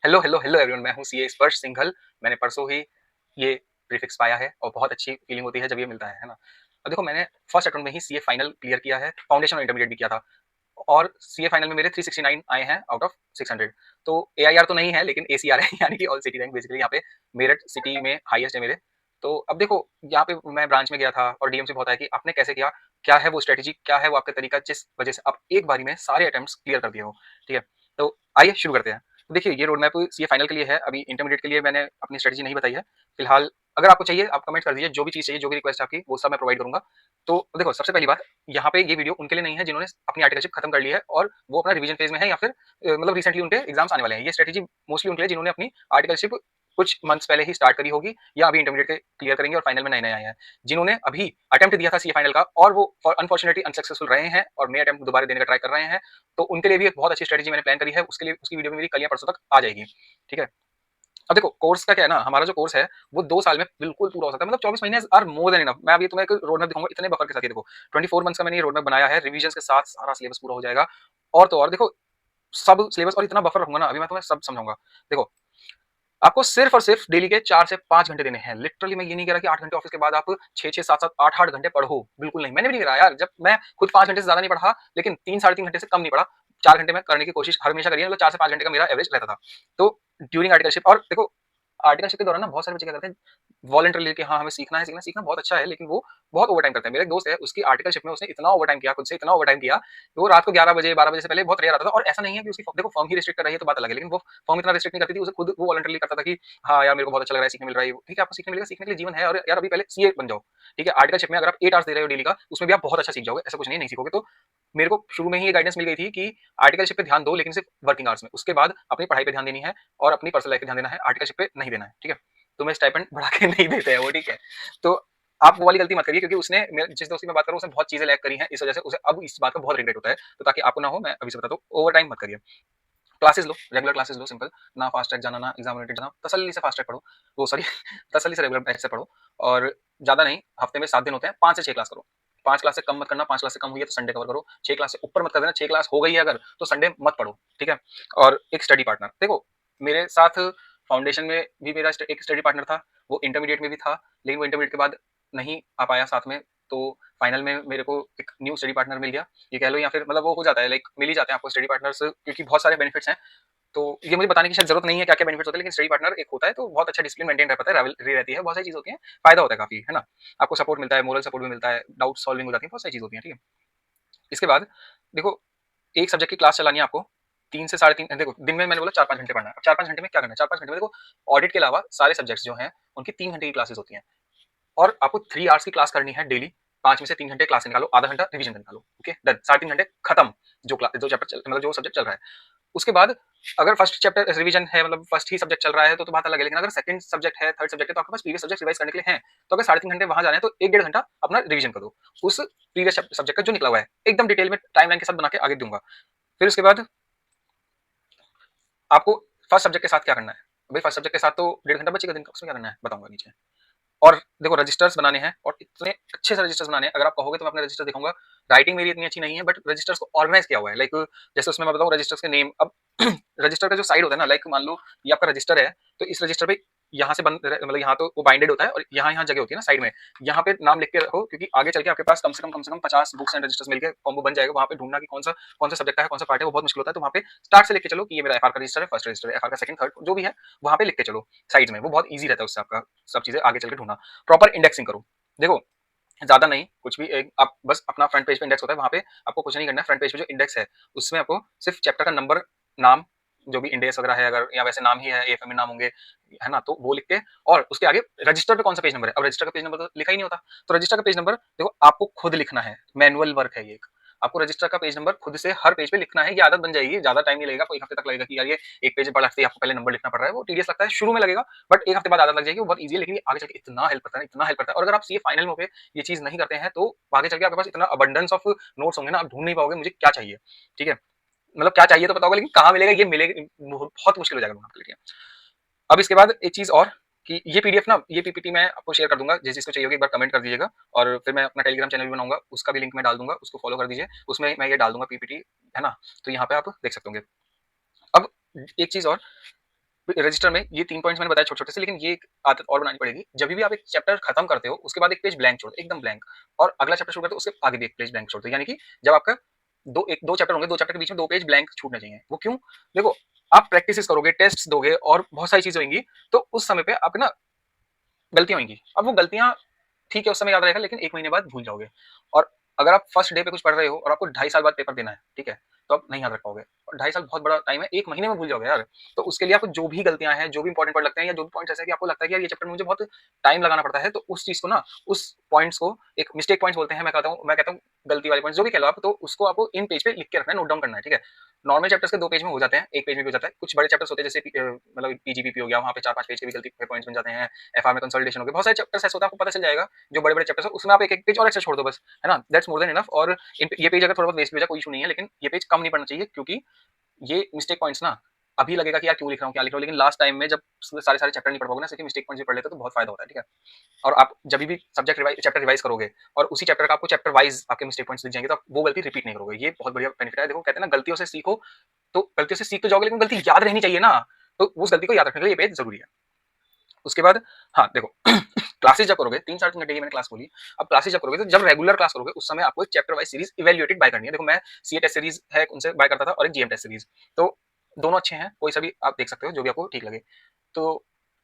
Hello hello hello everyone, मैं हूँ CA स्पर्श सिंघल। मैंने परसों ही ये प्रीफिक्स पाया है और बहुत अच्छी फीलिंग होती है जब ये मिलता है ना। अब देखो, मैंने फर्स्ट अटेम्प्ट में ही सीए फाइनल क्लियर किया है, फाउंडेशन और इंटरमीडिएट भी किया था और सीए फाइनल में मेरे 369 आए हैं आउट ऑफ 600। तो एआईआर तो नहीं है लेकिन एसीआर है यानी कि ऑल सिटी रैंक। बेसिकली यहाँ पे मेरठ सिटी में हाईएस्ट है मेरे। तो अब देखो, यहाँ पे मैं ब्रांच में गया था और डीएम से बहुत आया कि आपने कैसे किया, क्या है वो स्ट्रेटेजी, क्या है वो आपका तरीका जिस वजह से आप एक बारी में सारे अटेम्प्ट्स क्लियर कर दिए हो। ठीक है, तो आइए शुरू करते हैं। तो देखिए, ये रोड मैप सीए फाइनल के लिए है, अभी इंटरमीडिएट के लिए मैंने अपनी स्ट्रेटेजी नहीं बताई है फिलहाल। अगर आपको चाहिए आप कमेंट कर दीजिए, जो भी चीज़ चाहिए, जो भी रिक्वेस्ट है आपकी वो सब मैं प्रोवाइड करूंगा। तो देखो, सबसे पहली बात, यहाँ पे ये वीडियो उनके लिए नहीं है जिन्होंने अपनी आर्टिकलशिप खत्म कर ली है और वो अपना रिवीजन फेज में है या फिर मतलब रिसेंटली उनके एग्जाम्स आने वाले हैं। ये स्ट्रेटेजी मोस्टली उनके लिए जिन्होंने अपनी आर्टिकलशिप कुछ मंथ्स पहले ही स्टार्ट करी होगी या अभी इंटरमीडिएट के क्लियर करेंगे और फाइनल में नए नए आए हैं। जिन्होंने अभी अटेम्प्ट दिया था सी फाइनल का और वो अनफॉर्चुनेटली अनसक्सेसफुल रहे हैं और नए अटेम्प्ट दोबारा देने का ट्राई कर रहे हैं, तो उनके लिए भी एक बहुत अच्छी स्ट्रेटेजी मैंने प्लान करी है। उसके लिए उसकी वीडियो में मेरी कल या परसों तक आ जाएगी। ठीक है, अब देखो, कोर्स का क्या है ना, हमारा जो कोर्स है वो 2 साल में बिल्कुल पूरा हो सकता है, मतलब 24 महीने आर मोर देन इनफ। मैं अभी तुम्हें एक रोड मैप दिखाऊंगा इतने बफर के साथ। ये देखो, 24 मंथ्स का मैंने ये रोड मैप बनाया है, रिविजन के साथ सारा सिलेबस पूरा हो जाएगा। और तो और देखो, सब सिलेबस और इतना बफर रखूंगा ना, अभी मैं तुम्हें सब समझाऊंगा। देखो, आपको सिर्फ और सिर्फ डेली के 4 से 5 घंटे देने हैं। लिटरली मैं ये नहीं कह रहा कि 8 घंटे ऑफिस के बाद आप 6 6 7 7 8 8 घंटे पढ़ो, बिल्कुल नहीं। मैंने भी नहीं करा यार, जब मैं खुद 5 घंटे से ज्यादा नहीं पढ़ा, लेकिन 3 साढ़े 3 घंटे से कम नहीं पढ़ा। 4 घंटे में करने की कोशिश हमेशा करिए, मतलब 4 से 5 घंटे का मेरा एवरेज रहता था। तो ड्यूरिंग आर्टिकलशिप, और देखो, आर्टिकलशिप के दौरान ना बहुत सारे बच्चे क्या करते हैं, वॉलंटरी लेके, हाँ हमें सीखना है, सीखना सीखना बहुत अच्छा है, लेकिन वो बहुत ओवर टाइम करते हैं। मेरा एक दोस्त है, उसकी आर्टिकलशिप में उसने इतना ओवर टाइम किया, खुद से इतना ओवर टाइम किया कि वो रात को 11 बजे 12 बजे से पहले बहुत रेयर आता था। और ऐसा नहीं है कि उसकी देखो फर्म ही रिस्ट्रिक्ट कर रही है तो बात अलग है, लेकिन वो फर्म इतना रिस्ट्रिक्ट नहीं करती थी, उसे खुद वो वॉलंटरली करता था कि हाँ यार मेरे को बहुत अच्छा लग रहा है, सीखने मिल रहा है। ठीक है, आपको सीखने मिलेगा, सीखने के लिए जीवन है। और यार अभी पहले सीए बन जाओ। ठीक है, आर्टिकलशिप में अगर आप 8 आवर्स दे रहे हो डेली का, उसमें भी आप बहुत अच्छा सीख जाओगे, ऐसा कुछ नहीं, नहीं सीखोगे। तो मेरे को शुरू में ही ये गाइडेंस मिल गई थी कि आर्टिकलशिप पे ध्यान दो, लेकिन सिर्फ वर्किंग आवर्स में। उसके बाद अपनी पढ़ाई पे ध्यान देनी है और अपनी पर्सनल लाइफ पे ध्यान देना है, आर्टिकलशिप पे नहीं देना है। ठीक है, तुम्हें स्टाइपेंड बढ़ा के नहीं देते हैं वो। ठीक है, तो आप वो वाली गलती मत करिए, क्योंकि उसने जिस दोस्त की मैं बात करूँ उसने बहुत चीजें लैग करी हैं, इस वजह से उसे अब इस बात का बहुत रिग्रेट होता है। तो ताकि आपको ना हो, मैं अभी से बताता हूँ, ओवर टाइम मत करिए। क्लासेस लो, रेगुलर क्लासेस लो, सिंपल। ना फास्ट ट्रैक जाना, ना एग्जाम ओरिएंटेड जाना, तसल्ली से फास्ट ट्रैक पढ़ो, वो सॉरी तसल्ली से रेगुलर बैच से पढ़ो। और ज्यादा नहीं, हफ्ते में 7 दिन होते हैं, 5 से 6 क्लास करो। 5 क्लास से कम मत करना, 5 क्लास से कम हुई है तो संडे कवर करो। 6 क्लास से ऊपर मत कर देना, 6 क्लास हो गई है अगर तो संडे मत पढ़ो। ठीक है, और एक स्टडी पार्टनर देखो, मेरे साथ फाउंडेशन में भी मेरा एक स्टडी पार्टनर था, वो इंटरमीडिएट में भी था, लेकिन वो इंटरमीडिएट के बाद नहीं आ पाया साथ में। तो फाइनल में मेरे को एक न्यू स्टडी पार्टनर मिल गया, ये कह लो, या फिर मतलब वो हो जाता है, लाइक मिल ही जाते हैं आपको स्टडी पार्टनर्स, क्योंकि बहुत सारे बेनिफिट्स हैं। तो ये मुझे बताने की शायद जरूरत नहीं है क्या क्या बेनिफिट्स होते हैं, लेकिन स्टडी पार्टनर एक होता है तो बहुत अच्छा डिसिप्लिन मेंटेन रह पाता है, राइवलरी रहती है, बहुत सारी चीज होती है, फायदा होता है काफी, है ना। आपको सपोर्ट मिलता है, मोरल सपोर्ट भी मिलता है, डाउट सॉल्विंग हो जाती है, बहुत सारी चीज होती है। ठीक है, इसके बाद देखो, एक सब्जेक्ट की क्लास चलानी है आपको 3 से 3.5, देखो दिन में मैंने बोला 4 5 घंटे पढ़ना है। अब 4 5 घंटे में क्या करना है, 4 5 घंटे में देखो, ऑडिट के अलावा सारे सब्जेक्ट्स जो हैं उनकी 3 घंटे की क्लासेस होती हैं और आपको 3 आवर्स की क्लास करनी है डेली। 5 में से 3 घंटे क्लास निकालो, आधा घंटा रिवीजन निकालो। ओके डन, 3.5 घंटे खत्म। जो क्लास, जो चैप्टर मतलब जो सब्जेक्ट चल रहा है, उसके बाद अगर फर्स्ट चैप्टर रिवीजन है, मतलब फर्स्ट ही सब्जेक्ट चल रहा है तो बात अलग है, लेकिन अगर सेकंड सब्जेक्ट है, थर्ड सब्जेक्ट है, तो आपके पास प्रीवियस सब्जेक्ट रिवाइज करने के लिए हैं। तो अगर 3.5 घंटे वहां जा रहे हैं तो 1 1.5 घंटा अपना रिवीजन कर दो उस प्रीवियस सब्जेक्ट का जो निकला हुआ है, एकदम डिटेल में टाइमलाइन के साथ बना के आगे दूंगा। फिर उसके बाद आपको फर्स्ट सब्जेक्ट के साथ क्या करना है। भाई फर्स्ट सब्जेक्ट के साथ तो 1.5 घंटा बचेगा दिन का, उसमें क्या करना है बताऊंगा नीचे। और देखो, रजिस्टर्स बनाने हैं और इतने अच्छे से रजिस्टर्स बनाने हैं, अगर आप कहोगे तो मैं अपने रजिस्टर दिखाऊंगा। राइटिंग मेरी इतनी अच्छी नहीं है, बट रजिस्टर्स को ऑर्गेनाइज किया हुआ है, लाइक जैसे उसमें मैं बताऊं रजिस्टर्स के नेम। अब रजिस्टर का जो साइड होता है ना, लाइक मान लो ये आपका रजिस्टर है, तो इस रजिस्टर पे यहाँ से बंद, मतलब यहाँ तो वो बाइंडेड होता है और यहाँ यहाँ जगह होती है ना साइड में, यहाँ पे नाम लिख के रखो, क्योंकि आगे चल के आपके पास कम से कम 50 बुक्स एंड रजिस्टर्स मिलकर कॉम्बो बन जाएगा। वहाँ पे ढूंढना कि कौन सा सब्जेक्ट का है, कौन सा पार्ट है, वो बहुत मुश्किल होता है। तो वहाँ पे स्टार्ट से लेके चलो कि ये मेरा एफआर का रजिस्टर है, फर्स्ट रजिस्टर है, एफआर का सेकंड थर्ड जो भी है, वहाँ पे लिख के चलो साइड में, वो बहुत ईजी रहता है, उससे आपका सब चीजें आगे चल के ढूंढना। प्रॉपर इंडेक्सिंग करो। देखो, ज्यादा नहीं, कुछ भी एक आप बस अपना फ्रंट पेज पे इंडेक्स होता है, वहां पे आपको कुछ नहीं करना है। फ्रंट पेज पे जो इंडेक्स है उसमें आपको सिर्फ चैप्टर का नंबर, नाम, जो भी इंडेक्स वगैरह है, अगर या वैसे नाम ही है, एएफएम में नाम होंगे, है ना, तो वो लिख के, और उसके आगे रजिस्टर पे कौन सा पेज नंबर है। अब रजिस्टर का पेज नंबर तो लिखा ही नहीं होता, तो रजिस्टर का पेज नंबर देखो आपको खुद लिखना है, मैनुअल वर्क है ये एक। आपको रजिस्टर का पेज नंबर खुद से हर पेज पे लिखना है, ये आदत बन जाएगी, ज्यादा टाइम नहीं लगेगा, कोई हफ्ते तक लगेगा कि यार ये एक पेज पढ़ लगती है, आपको पहले नंबर लिखना पड़ रहा है, वो टीडियस लगता है, शुरू में लगेगा, बट एक हफ्ते बाद आदत लग जाएगी, वो बहुत ईजी है, लेकिन आगे चल के इतना हेल्प करता है, इतना हेल्प करता है। और अगर आप सीए फाइनल में ये चीज नहीं करते हैं तो आगे चल के आपके पास इतना अबंडेंस ऑफ नोट्स होंगे ना, आप ढूंढ नहीं पाओगे मुझे क्या चाहिए। ठीक है, मतलब क्या चाहिए तो पता होगा, लेकिन कहाँ मिलेगा ये मिलेगा, बहुत मुश्किल हो जाएगा ढूंढना आपके लिए। अब इसके बाद एक चीज और, कि ये पीडीएफ ना, ये पीपीटी मैं आपको शेयर कर दूंगा, जिस जिसको चाहिए होगी एक बार कमेंट कर दीजिएगा। और फिर मैं अपना टेलीग्राम चैनल भी बनाऊंगा, उसका भी लिंक मैं डाल दूंगा, उसको फॉलो कर दीजिए, उसमें मैं ये डाल दूंगा पीपीटी, है ना। तो यहाँ पे आप देख सकते होंगे। अब एक चीज और, रजिस्टर में ये 3 पॉइंट्स मैंने बताए छोटे-छोटे से, लेकिन ये एक आदत और बनानी पड़ेगी। जभी भी आप एक चैप्टर खत्म करते हो, उसके बाद एक पेज ब्लैंक छोड़ दो, एकदम ब्लैंक, और अगला चैप्टर शुरू करते हो, उसके आगे भी एक पेज ब्लैंक छोड़ दो। यानी कि जब आपका 2 चैप्टर होंगे, 2 चैप्टर के बीच में 2 पेज ब्लैंक छूटने चाहिए। वो क्यों? देखो, आप प्रैक्टिसेस करोगे, टेस्ट्स दोगे और बहुत सारी चीज़ें होंगी, तो उस समय पे आपके ना गलतियाँ होंगी। अब वो गलतियाँ ठीक है, उस समय याद रहेगा, लेकिन 1 महीने बाद भूल जाओगे। और अगर आप फर्स्ट डे पे कुछ पढ़ रहे हो और आपको 2.5 साल बाद पेपर देना है, ठीक है? तो आप नहीं याद रख पाओगे, और 2.5 साल बहुत बड़ा टाइम है, 1 महीने में भूल जाओगे यार। तो उसके लिए आपको जो भी गलतियाँ हैं, जो भी इंपॉर्टेंट पॉइंट लगते हैं, या जो भी पॉइंट्स ऐसे हैं कि आपको लगता है कि यार ये चैप्टर में मुझे बहुत टाइम लगाना पड़ता है, तो उस चीज़ को ना, उस पॉइंट्स को एक मिस्टेक पॉइंट्स बोलते हैं, मैं कहता हूँ गलती वाले पॉइंट्स, जो भी कह लो आप, तो उसको आपको इन पेज पे लिख के रखना है, नोट डाउन करना है, ठीक है? नॉर्मल चैप्टर्स के 2 पेज में हो जाते हैं, 1 पेज में भी हो जाता है। कुछ बड़े चैप्टर्स होते हैं, जैसे मतलब पीजीपीपी हो गया, वहाँ पे 4-5 पेज के भी गलती के पॉइंट्स बन जाते हैं। एफआर में कंसोलिडेशन हो गया, बहुत सारे चैप्टर्स ऐसे होते हैं, आपको पता चल जाएगा, जो बड़े-बड़े चैप्टर्स हैं, उसमें आप एक-एक पेज और एक्स्ट्रा छोड़ दो बस, है ना? That's more than enough. और ये पेज अगर थोड़ा बहुत वेस्ट भी हो जाए, कोई इश्यू नहीं है, लेकिन ये पेज कम नहीं पढ़ना चाहिए, क्योंकि ये मिस्टेक पॉइंट्स ना अभी लगेगा कि यार क्यों लिख रहा हूँ, क्या लिख रहा हूँ, लेकिन लास्ट टाइम में जब सारे चैप्टर नहीं पढ़ पाओगे ना, सिर्फ मिस्टेक पॉइंट्स भी पढ़ लेते हो, तो बहुत फायदा होता है, ठीक है? और आप जब भी चैप्टर रिवाइज करोगे और उसी चैप्टर का आपको चैप्टर वाइज आपके मिस्टेक पॉइंट्स दिख जाएंगे, तो आप वो गलती रिपीट नहीं करोगे। ये बहुत बढ़िया बेनिफिट है। देखो, कहते हैं ना, गलतियों से सीखो, तो गलतियों से सीख तो जाओगे, लेकिन गलती याद रहनी चाहिए ना, तो उस गलती को याद रखने के लिए ये पेज जरूरी है। उसके बाद हाँ देखो, क्लासेस जब करोगे, 3 साढ़े 3 घंटे की मैंने क्लास बोली। अब क्लासेस जब करोगे, तो जब रेगुलर क्लास करोगे, उस समय आपको एक chapter wise series evaluated by करनी है। देखो, मैं सीए टेस्ट सीरीज है उनसे बाय करता था, और एक जीएम टेस्ट सीरीज, तो दोनों अच्छे हैं, कोई सा भी आप देख सकते हो, जो भी आपको ठीक लगे। तो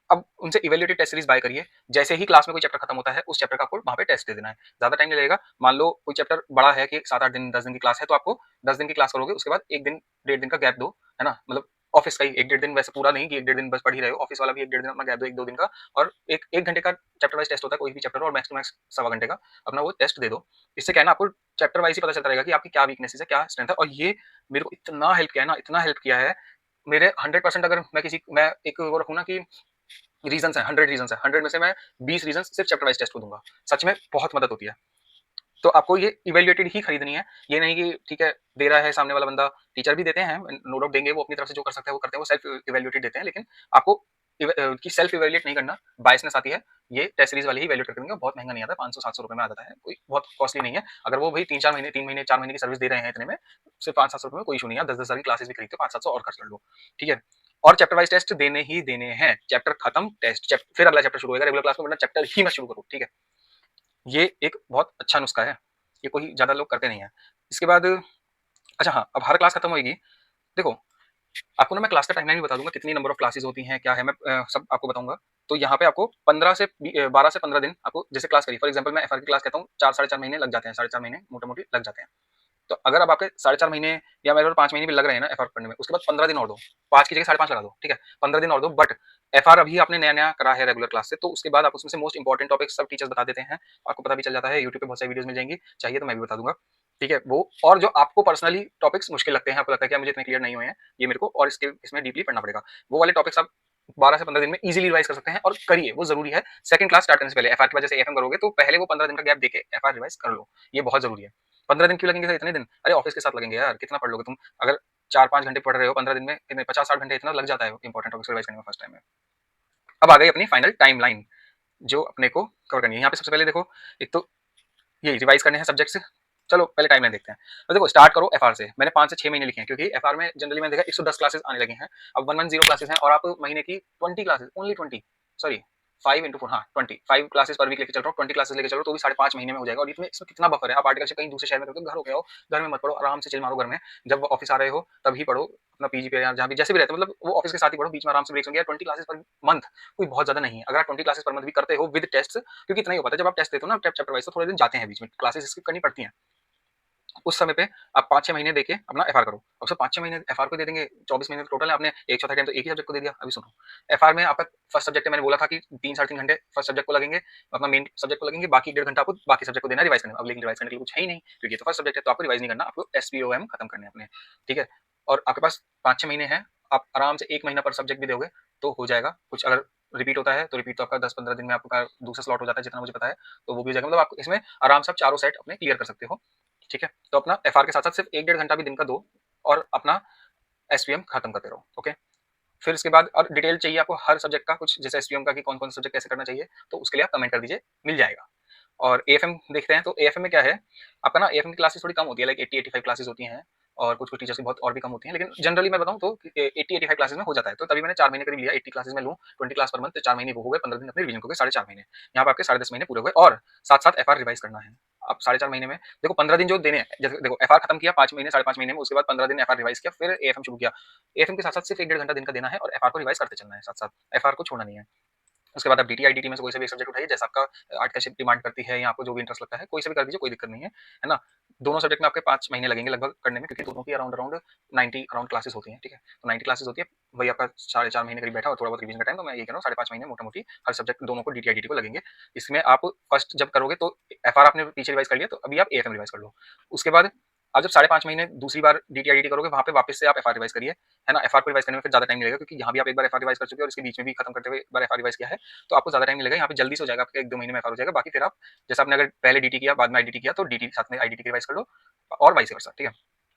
अब उनसे इवेल्युएटेड टेस्ट सीरीज बाय करिए। जैसे ही क्लास में कोई चैप्टर खत्म होता है, उस चैप्टर का आपको वहाँ पे टेस्ट दे देना है। ज्यादा टाइम नहीं लगेगा। मान लो कोई चैप्टर बड़ा है कि 7-8 दिन 10 दिन की क्लास है, तो आपको 10 दिन की क्लास करोगे, उसके बाद 1 दिन 1.5 दिन का गैप दो, है ना? मतलब ऑफिस का ही 1-1.5 दिन, वैसे पूरा नहीं कि 1-1.5 दिन बस पढ़ ही रहे हो, ऑफिस वाला भी 1-1.5 दिन अपना गैप दो, 1-2 दिन का। और एक 1 घंटे का चैप्टर वाइज टेस्ट होता है कोई भी चैप्टर, और मैक्स टू मैक्स सवा घंटे का अपना वो टेस्ट दे दो। इससे क्या है ना, आपको चैप्टर वाइज ही पता चलता रहेगा कि आपकी क्या वीकनेसेस है, क्या स्ट्रेंथ है। और ये मेरे को इतना हेल्प किया है ना, इतना हेल्प किया है। मेरे 100%, अगर मैं एक वो रखूँ ना कि रीजंस है, 100 रीजंस है, 100 में से मैं 20 रीजंस सिर्फ चैप्टर वाइज टेस्ट को दूंगा। सच में बहुत मदद होती है। तो आपको ये इवेल्युएटेड ही खरीदनी है। ये नहीं कि ठीक है, दे रहा है सामने वाला बंदा, टीचर भी देते हैं, नो डाउट देंगे, वो अपनी तरफ से जो कर सकते हैं वो करते हैं, वो सेल्फ इवेल्युएटेड देते हैं, लेकिन आपको कि सेल्फ इवेल्युएट नहीं करना, बायसनेस आती है। ये टेस्ट सीरीज वाले ही इवेल्युएट करके देंगे, बहुत महंगा नहीं आता, 500-700 रुपए में आ जाता है, कोई बहुत कॉस्टली नहीं है। अगर वो भाई 3-4 महीने, 3 महीने 4 महीने की सर्विस दे रहे हैं, इतने में सिर्फ 500-700 रुपए में कोई इशू नहीं है। 10-10 हजार की क्लासेस भी खरीदते हो, 500-700 और खर्च कर लो, ठीक है? और चैप्टर वाइज टेस्ट देने ही देने हैं। चैप्टर खत्म, टेस्ट, फिर अगला चैप्टर शुरू होगा रेगुलर क्लास में, वरना चैप्टर ही मत शुरू करो, ठीक है? ये एक बहुत अच्छा नुस्खा है, ये कोई ज्यादा लोग करते नहीं है। इसके बाद अच्छा हाँ, अब हर क्लास खत्म होगी। देखो, आपको ना मैं क्लास का टाइमलाइन भी बता दूंगा, कितनी नंबर ऑफ क्लासेस होती हैं, क्या है, मैं सब आपको बताऊंगा। तो यहाँ पे आपको 12 से 15 दिन आपको जैसे क्लास करी, फॉर एग्जांपल मैं एफआर की क्लास कहता हूँ, 4-4.5 महीने लग जाते हैं, 4.5 महीने मोटा मोटी लग जाते हैं। तो अगर अब आपके 4.5 महीने या मेरे 5 महीने भी लग रहे हैं ना एफआर करने में, उसके बाद 15 दिन और दो, 5 की जगह 5.5 लगा दो, ठीक है? 15 दिन और दो, बट एफआर अभी आपने नया नया करा है रेगुलर क्लास से, तो उसके बाद आप उसमें से मोस्ट इंपॉर्टेंट टॉपिक सब टीचर्स बता देते हैं, आपको पता भी चल जाता है, यूट्यूब पे बहुत सारी वीडियोस मिल जाएंगी, चाहिए तो मैं भी बता दूंगा, ठीक है? वो और जो आपको पर्सनली टॉपिक्स मुश्किल लगते हैं, आपको लगता है कि मुझे इतने क्लियर नहीं हुए हैं, ये मेरे को और इसमें डीपली पढ़ना पड़ेगा, वो वाले टॉपिक्स आप 12 से 15 दिन में इजीली रिवाइज कर सकते हैं, और करिए, वो जरूरी है। सेकंड क्लास स्टार्ट करने से पहले एफआर की वजह से एफएम करोगे, तो पहले वो 15 दिन का गैप देके एफआर रिवाइज कर लो, ये बहुत जरूरी है। 15 दिन क्यों लगेंगे सर, इतने दिन? अरे ऑफिस के साथ लगेंगे यार, कितना पढ़ लोगे तुम? अगर 4-5 घंटे पढ़ रहे हो 15 दिन में, कितने 50-60 घंटे इतना लग जाता है इंपॉर्टेंट टॉपिक्स रिवाइज करने में फर्स्ट टाइम में। अब आ गई अपनी फाइनल टाइमलाइन, जो अपने को कवर करनी है। यहाँ पे सबसे पहले देखो, एक तो ये रिवाइज करने हैं सब्जेक्ट्स। चलो पहले टाइमलाइन देखते हैं। तो देखो, स्टार्ट करो एफआर से। मैंने 5 से 6 महीने लिखे हैं, क्योंकि एफआर में जनरली मैंने देखा 110 क्लासेस आने लगे हैं। अब 110 क्लासेस हैं, और आप महीने की 20 क्लासेस, ओनली 20, सॉरी 5 into 4, हाँ 25 क्लासेस पर वीक लेके चल रहा हूँ, 20 क्लासेस लेके चल रहा हूँ, तो भी 5.5 महीने में हो जाएगा। और इसमें कितना बफर है? आप आर्टिकल से कहीं दूसरे शहर में करते हो, घर हो गया हो, घर में मत पढ़ो, आराम से चिल मारो घर में। जब ऑफिस आ रहे हो तभी पढ़ो, अपना पीजी पे या जहाँ भी जैसे भी रहते हो, मतलब वो ऑफिस के साथ ही पढ़ो, बीच में आराम से ब्रेक्स होंगे। 20 क्लासेस पर मंथ कोई बहुत ज्यादा नहीं है। अगर आप 20 क्लासेस पर मंथ भी करते हो विद टेस्ट, क्योंकि इतना ही हो पाता है जब आप टेस्ट देते हो ना चैप्टर वाइज, तो थोड़े दिन जाते हैं बीच में, क्लासेस स्किप करनी पड़ती हैं। उस समय पे आप 5-6 महीने देके अपना एफआर करो। अब सर 5-6 महीने एफआर को दे देंगे, 24 महीने टोटल है, आपने एक चौथाई टाइम तो एक ही सब्जेक्ट को दे दिया। अभी सुनो, एफआर में आपका फर्स्ट सब्जेक्ट है, मैंने बोला था कि 3-3.5 घंटे फर्स्ट सब्जेक्ट को लगेंगे, अपना मेन सब्जेक्ट को लगेंगे, बाकी 1.5 घंटा आपको बाकी सब्जेक्ट को देना है रिवाइज करने में। अब लेकिन रिवाइज करने के लिए कुछ है ही नहीं, क्योंकि ये तो फर्स्ट सब्जेक्ट है, तो आपको रिवाइज नहीं करना, आपको एसपीओएम खत्म करने अपने, ठीक है? और आपके पास 5-6 महीने हैं, आप आराम से 1 महीना पर सब्जेक्ट भी दोगे तो हो जाएगा। कुछ अगर रिपीट होता है तो रिपीट तो आपका 10-15 दिन में आपका दूसरा स्लॉट हो जाता है, जितना मुझे पता है, तो वो भी हो जाएगा। मतलब आप इसमें आराम से आप चारों सेट अपने क्लियर कर सकते हो, ठीक है? तो अपना एफआर के साथ साथ सिर्फ 1-1.5 घंटा भी दिन का दो, और अपना एसपीएम खत्म करते रहो, ओके? फिर इसके बाद और डिटेल चाहिए आपको हर सब्जेक्ट का, कुछ जैसे एसपीएम का कि कौन कौन सब्जेक्ट कैसे करना चाहिए, तो उसके लिए आप कमेंट कर दीजिए, मिल जाएगा। और एएफएम देखते हैं। तो एएफएम में क्या है, आपका ना एएफएम की क्लासेस थोड़ी कम होती है, लाइक 80-85 क्लासेस होती हैं, और कुछ-कुछ टीचर्स की बहुत और भी कम होती हैं, लेकिन जनरली मैं बताऊँ तो 80-85 क्लासेस में हो जाता है। तो तभी मैंने 4 महीने करीब लिया, 80 क्लासेस में लूँ, 20 क्लास पर मंथ, तो 4 महीने वो हो गए, 15 दिन अपने रिवीजन को हो गए, साढ़े 4 महीने। यहाँ पे आपके साढ़े 10 महीने पूरे हो गए और साथ-साथ एफआर रिवाइज़ करना है। अब साढ़े 4 महीने में देखो 15 दिन जो देने हैं, जैसे देखो एफआर खत्म किया 5 महीने, साढ़े 5 महीने में, उसके बाद 15 दिन एफआर रिवाइज़ किया, फिर एएफएम शुरू किया। एएफएम के साथ-साथ सिर्फ 1 डेढ़ घंटा दिन का देना है और एफआर को रिवाइज़ करते चलना है साथ-साथ, एफआर को छोड़ना नहीं है। उसके बाद आप डीटी, आईडीटी में से कोई सा भी एक सब्जेक्ट उठाइए, जैसा आपका आर्टिकलशिप डिमांड करती है या आपको जो भी इंटरेस्ट लगता है, कोई सा भी कर दीजिए, कोई दिक्कत नहीं है ना? दोनों सब्जेक्ट में आपके 5 महीने लगेंगे लगभग करने में, क्योंकि दोनों की अराउंड अराउंड 90 अराउंड क्लासेस होती हैं, ठीक है? तो 90 क्लासेस होती है, वही आपका साढ़े 4 महीने करीब बैठा और थोड़ा बहुत रिवीजन का टाइम, तो मैं ये कह रहा हूँ साढ़े 5 महीने मोटा-मोटी हर सब्जेक्ट दोनों को डीटी, आईडीटी को लगेंगे। इसमें आप फर्स्ट जब करोगे तो एफआर आपने पीछे रिवाइज़ कर लिया, तो अभी आप एएफएम रिवाइज़ कर लो। उसके बाद आप जब साढ़े 5 महीने दूसरी बार डीटी, आईडीटी करोगे, वहाँ पे वापस से आप एफआर रिवाइज़ करिए, है ना? एफआर को रिवाइज़ करने में फिर ज़्यादा टाइम नहीं लगेगा, क्योंकि यहाँ भी आप एक बार एफआर रिवाइज़ कर चुके हो और इसके बीच में भी खत्म करते हुए एक बार एफआर रिवाइज़ किया है, तो आपको ज़्यादा टाइम नहीं लगेगा, यहाँ पे जल्दी से हो जाएगा, आपके 1-2 महीने में एफआर हो जाएगा। बाकी फिर आप जैसे आपने अगर पहले डीटी किया, बाद में आईडीटी किया, तो डीटी साथ में आईडीटी की रिवाइज़ कर लो और वाइस वर्सा, ठीक है?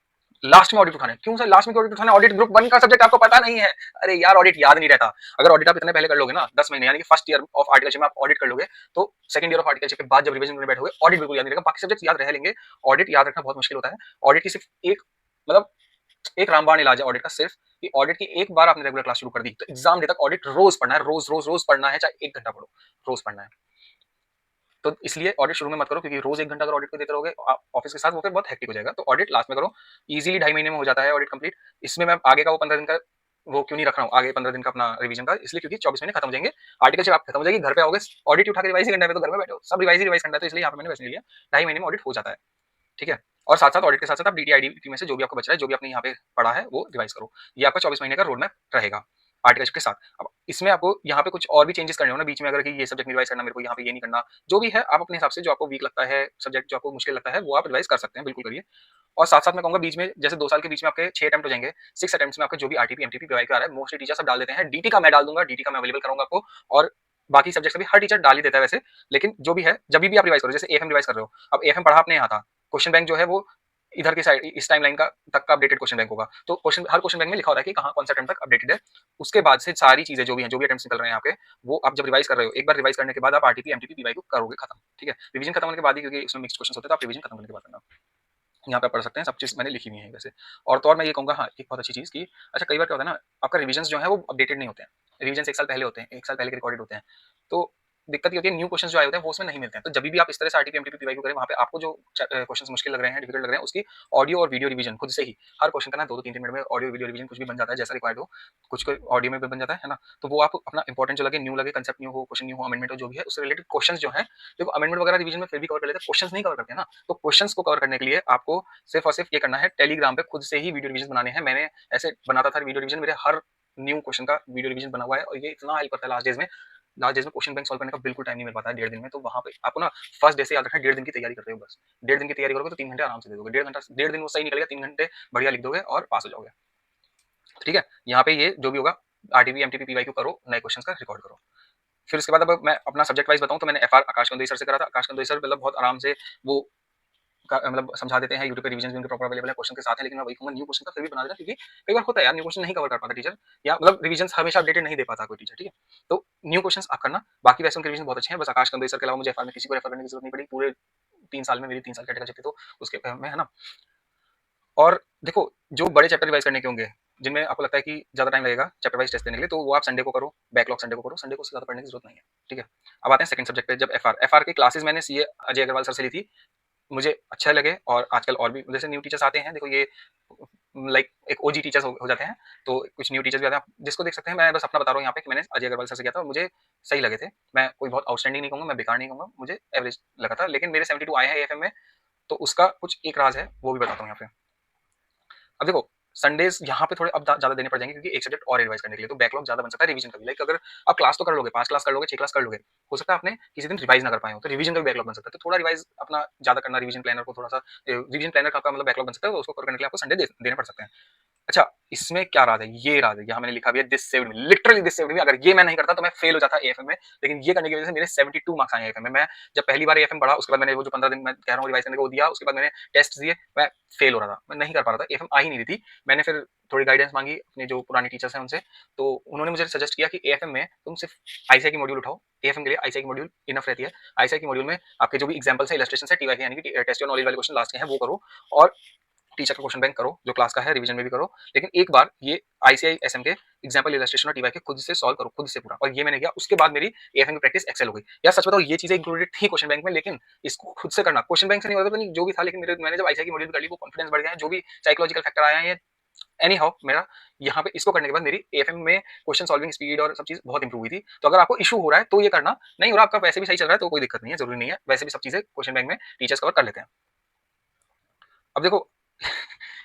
लास्ट में ऑडिट उठाना है। क्यों सर लास्ट में क्यों ऑडिट उठाना है? ऑडिट ग्रुप 1 का सब्जेक्ट आपको पता नहीं है। अरे यार ऑडिट याद नहीं रहता। अगर ऑडिट आप इतने पहले कर लोगे ना 10 महीने, यानी कि फर्स्ट ईयर ऑफ आर्टिकलशिप में आप ऑडिट कर लोगे, तो सेकंड ईयर ऑफ आर्टिकलशिप के बाद जब रिवीजन करने बैठोगे, ऑडिट बिल्कुल याद नहीं रहेगा। बाकी सब्जेक्ट याद रह लेंगे, ऑडिट याद रखना बहुत मुश्किल होता है। ऑडिट की सिर्फ एक मतलब एक रामबाण इलाज है ऑडिट का, सिर्फ कि ऑडिट की एक बार आपने रेगुलर क्लास शुरू कर दी, तो एग्जाम डे तक ऑडिट रोज पढ़ना है, रोज पढ़ना है, चाहे 1 घंटा पढ़ो, रोज पढ़ना है। तो इसलिए ऑडिट शुरू में मत करो, क्योंकि रोज 1 घंटा अगर ऑडिट को देते रहोगे ऑफिस के साथ, वो फिर बहुत हेक्टिक हो जाएगा। तो ऑडिट लास्ट में करो, इजीली 2.5 महीने में हो जाता है ऑडिट कंप्लीट। इसमें मैं आगे का वो 15 दिन का वो क्यों नहीं रख रहा हूँ, आगे 15 दिन का अपना रिवीजन का, इसलिए क्योंकि 24 महीने खत्म हो जाएंगे, आर्टिकल जब आप खत्म हो जाएगी, घर पे आओगे, ऑडिट ही उठा के रिवाइज ही करना है, तो घर में बैठो सब रिवाइज ही रिवाइज करना है, तो इसलिए यहाँ पे मैंने वैसे नहीं लिया। 2.5 महीने में ऑडिट हो जाता है, ठीक है? और साथ साथ ऑडिट के साथ साथ आप डीटी, आईडीटी में से जो भी आपको बच रहा है, जो भी आपने यहाँ पे पढ़ा है, वो रिवाइज करो। ये आपका 24 महीने का रोड मैप रहेगा आर्टिकल के साथ। अब इसमें आपको यहाँ पे कुछ और भी चेंजेस करने हो ना बीच में, अगर कि ये सब्जेक्ट नहीं रिवाइज करना, मेरे को यहाँ पे ये नहीं करना, जो भी है आप अपने हिसाब से, जो आपको वीक लगता है सब्जेक्ट, जो आपको मुश्किल लगता है, वो आप रिवाइज कर सकते हैं, बिल्कुल करिए। और साथ साथ मैं कहूंगा बीच में जैसे 2 साल के बीच में आपके 6 अटेम्प्ट हो जाएंगे, 6 अटेम्प्ट्स में आपके जो भी आरटीपी, एमटीपी, पीवाईक्यू आ रहा है, मोस्टली टीचर सब डाल देते हैं। डीटी का मैं डाल दूंगा, डीटी का मैं अवेलेबल कराऊंगा आपको, और बाकी सब्जेक्ट का भी हर टीचर डाल ही देता है वैसे। लेकिन जो भी है, जब भी आप रिवाइज करो, जैसे एएफएम रिवाइज कर रहे हो, अब एएफएम पढ़ा आपने यहाँ था, क्वेश्चन बैंक जो है वो इधर की साइड इस टाइमलाइन का तक का अपडेटेड क्वेश्चन बैंक होगा, तो क्वेश्चन हर क्वेश्चन बैंक में लिखा होता है कि कहाँ कौन सा अटेम्प्ट तक अपडेटेड है। उसके बाद से सारी चीजें जो भी हैं, जो भी अटेम्प्ट्स निकल रहे हैं आपके, वो आप जब रिवाइज कर रहे हो, एक बार रिवाइज करने के बाद आप आरटीपी, एमटीपी, पीवाईक्यू करोगे खत्म, ठीक है? रिवीजन खत्म होने के बाद ही, क्योंकि इसमें मिक्स्ड क्वेश्चन होते हैं, तो आप रिवीजन खत्म करने के बाद करना। यहाँ पे पढ़ सकते हैं, सब चीज़ मैंने लिखी हुई है वैसे। और मैं ये कहूँगा, हाँ, एक बहुत अच्छी चीज़ कि अच्छा कई बार क्या होता है ना, आपका रिविजन्स जो है वो अपडेटेड नहीं होते हैं। रिविजन्स 1 साल पहले होते हैं, 1 साल पहले के रिकॉर्डेड होते हैं। तो दिक्कत ये होती है, न्यू क्वेश्चंस जो आए होते हैं वो उसमें नहीं मिलते हैं। तो जब भी आप इस तरह से आरटीपी, एमटीपी, पीवाईक्यू करें, वहाँ पे आपको जो क्वेश्चंस मुश्किल लग रहे हैं, डिफिकल्ट लग रहे हैं, उसकी ऑडियो और वीडियो रिवीजन खुद से ही हर क्वेश्चन करना है, 2-2 3-3 मिनट में ऑडियो वीडियो रिवीजन कुछ भी बन जाता है, जैसा रिक्वायर्ड हो। कुछ को ऑडियो में भी बन जाता है ना? तो वो आप अपना इंपॉर्टेंट जो लगे, न्यू लगे, कांसेप्ट न्यू हो, क्वेश्चन न्यू हो, अमेंडमेंट हो, जो भी है, उससे रिलेटेड क्वेश्चंस जो हैं, देखो अमेंडमेंट वगैरह रिवीजन में फिर भी कवर कर लेते हैं, क्वेश्चंस नहीं कवर करते हैं ना। तो क्वेश्चंस को कवर करने के लिए आपको सिर्फ और सिर्फ ये करना है, टेलीग्राम पे खुद से ही वीडियो रिवीजन बनाने हैं। मैंने ऐसे बनाता था वीडियो रिवीजन, मेरे हर न्यू क्वेश्चन का वीडियो रिवीजन बना हुआ है, और ये इतना हेल्प करता है लास्ट डेज में। लास्ट डेज में क्वेश्चन बैंक सॉल्व करने का बिल्कुल टाइम नहीं मिल पाता है 1.5 दिन में, तो वहाँ पे आपको ना फर्स्ट डे से याद रखना, 1.5 दिन की तैयारी करते हो बस। 1.5 दिन की तैयारी करोगे तो 3 घंटे आराम से दे दोगे। 1.5 दिन वो सही निकलेगा, 3 घंटे बढ़िया लिख दोगे और पास हो जाओगे, ठीक है? यहाँ पे ये जो भी होगा, आरटीपी, एमटीपी, पीवाईक्यू करो, नए क्वेश्चन का रिकॉर्ड करो। फिर उसके बाद अब मैं अपना सब्जेक्ट वाइज बताऊँ, तो मैंने एफआर आकाश कंदोई सर से करा था। आकाश कंदोई सर मतलब बहुत आराम से वो मतलब समझा देते हैं, यूट्यूब पे रिवीजन भी उनके प्रॉपर अवेलेबल है क्वेश्चन के साथ है, लेकिन मैं वही कहूंगा न्यू क्वेश्चन का फिर भी बना देना, क्योंकि कई बार होता है यार न्यू क्वेश्चन नहीं कवर कर पाता टीचर, या मतलब रिवीजन हमेशा अपडेटेड नहीं दे पाता कोई टीचर, ठीक है? तो न्यू क्वेश्चन आप करना, बाकी वैसे उनके रिवीजन बहुत अच्छे हैं। बस आकाश कंदोई सर के अलावा मुझे एफआर में किसी को रेफर करने की जरूरत नहीं पड़ी पूरे 3 साल में, मेरी 3 साल की टेक्निकल थी, तो उसके में है ना। और देखो जो बड़े चैप्टर रिवाइज करने के होंगे, जिनमें आपको लगता है कि ज्यादा टाइम लगेगा चैप्टर वाइज टेस्ट देने के लिए, तो वो आप संडे को करो, बैकलॉग संडे को करो, संडे को उससे ज्यादा पढ़ने की जरूरत नहीं है, ठीक है? अब आते हैं सेकंड सब्जेक्ट पे। जब एफआर एफआर की क्लासेस मैंने सीए अजय अग्रवाल सर से ली थी, मुझे अच्छा लगे, और आजकल और भी जैसे न्यू टीचर्स आते हैं, देखो ये लाइक एक ओजी टीचर्स हो जाते हैं, तो कुछ न्यू टीचर्स भी आते हैं, जिसको देख सकते हैं। मैं बस अपना बता रहा हूँ यहाँ पे कि मैंने अजय अग्रवाल सर से किया था और मुझे सही लगे थे। मैं कोई बहुत आउटस्टैंडिंग नहीं कहूंगा, मैं बेकार नहीं कहूंगा, मुझे एवरेज लगा था, लेकिन मेरे 72 आए हैं एएफएम में, तो उसका कुछ एक राज है, वो भी बताता हूँ यहाँ पे। अब देखो संडेज यहाँ पे थोड़े अब ज्यादा देने पड़ जाएंगे, क्योंकि एक सब्जेक्ट और रिवाइज करने के लिए, तो बैकलॉग ज्यादा बन सकता है रिवीजन का भी। लाइक अगर आप क्लास तो कर लोगे, 5 क्लास कर लोगे, 6 क्लास कर लोगे, हो सकता है आपने किसी दिन रिवाइज ना कर पाए हो, तो रिवीजन का भी बैकलॉग बन सकता है। तो थोड़ा रिवाइज अपना ज्यादा करना, रिवीजन प्लानर को थोड़ा सा, रिवीजन प्लानर का मतलब बैकलॉग बन सकता है, तो उसको कवर करने के लिए आपको संडे देने पड़ सकते हैं। अच्छा, इसमें क्या राज है? ये राज है, यहाँ मैंने लिखा भी है, this saved me, literally this saved me. अगर ये मैं नहीं करता तो मैं फेल हो जाता एएफएम में, लेकिन ये करने की वजह से मेरे 72 मार्क्स आए एएफएम में। मैं जब पहली बार एएफएम पढ़ा, उसके बाद मैंने वो जो 15 दिन मैं कह रहा हूँ रिवाइज करने को दिया, उसके बाद मैंने टेस्ट दिए, मैं फेल हो रहा था, मैं नहीं कर पा रहा था, एएफएम आ ही नहीं रही थी। मैंने फिर थोड़ी गाइडेंस मांगी अपने जो पुराने टीचर्स हैं उनसे, तो उन्होंने मुझे सजेस्ट किया कि एएफएम में तुम सिर्फ आईसीआई की मॉड्यूल उठाओ, एएफएम के लिए आईसीआई की मॉड्यूल इनफ रहती है। आईसीआई की मॉड्यूल में आपके जो भी एग्जांपल्स है, इलस्ट्रेशन है, टीवाई यानी कि टेस्ट योर नॉलेज वाले क्वेश्चन लास्ट के हैं, वो करो। और टीचर का क्वेश्चन बैंक करो, जो क्लास का है, रिवीजन में भी करो, लेकिन एक बार ये आईसीआई एसएम के एग्जाम्पल इलस्ट्रेशन और टीवाई के खुद से सॉल्व करो, खुद से पूरा। और ये मैंने किया, उसके बाद मेरी एएफएम की प्रैक्टिस एक्सेल हो गई। यार सच बताओ, ये चीजें इंक्लूडेड थी क्वेश्चन बैंक में, लेकिन इसको खुद से करना, क्वेश्चन बैंक से नहीं होता तो नहीं, जो भी था, लेकिन मैंने जब आईसीआई की मॉड्यूल कर ली, वो कॉन्फिडेंस बढ़ गया है, जो भी साइकोलॉजिकल फैक्टर आया है, एनी हाउ मेरा यहाँ पे इसको करने के बाद मेरी एएफएम में क्वेश्चन सॉल्विंग स्पीड और सब चीज बहुत इंप्रूव हुई थी। तो अगर आपको इशू हो रहा है तो ये करना, नहीं हो रहा, आपका वैसे भी सही चल रहा है तो कोई दिक्कत नहीं है, जरूरी नहीं है, वैसे भी सब चीजें क्वेश्चन बैंक में टीचर्स कवर कर लेते हैं। अब देखो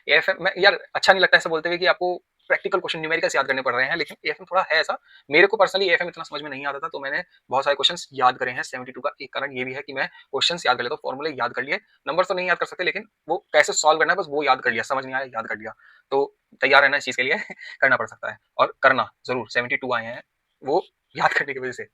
एएफएम में यार अच्छा नहीं लगता ऐसा बोलते हुए कि आपको प्रैक्टिकल क्वेश्चन न्यूमेरिकल्स याद करने पड़ रहे हैं, लेकिन एएफएम थोड़ा है ऐसा। मेरे को पर्सनली एएफएम इतना समझ में नहीं आता था, तो मैंने बहुत सारे क्वेश्चंस याद करे हैं। 72 का एक कारण ये भी है कि मैं क्वेश्चंस याद कर लेता हूँ, फॉर्मूले याद कर लिए, नंबर तो नहीं याद कर सकते, लेकिन वो कैसे सॉल्व करना है बस वो याद कर लिया, समझ नहीं आया याद कर लिया। तो तैयार रहना इस चीज के लिए करना पड़ सकता है, और करना जरूर। 72 आए हैं वो याद करने की वजह से।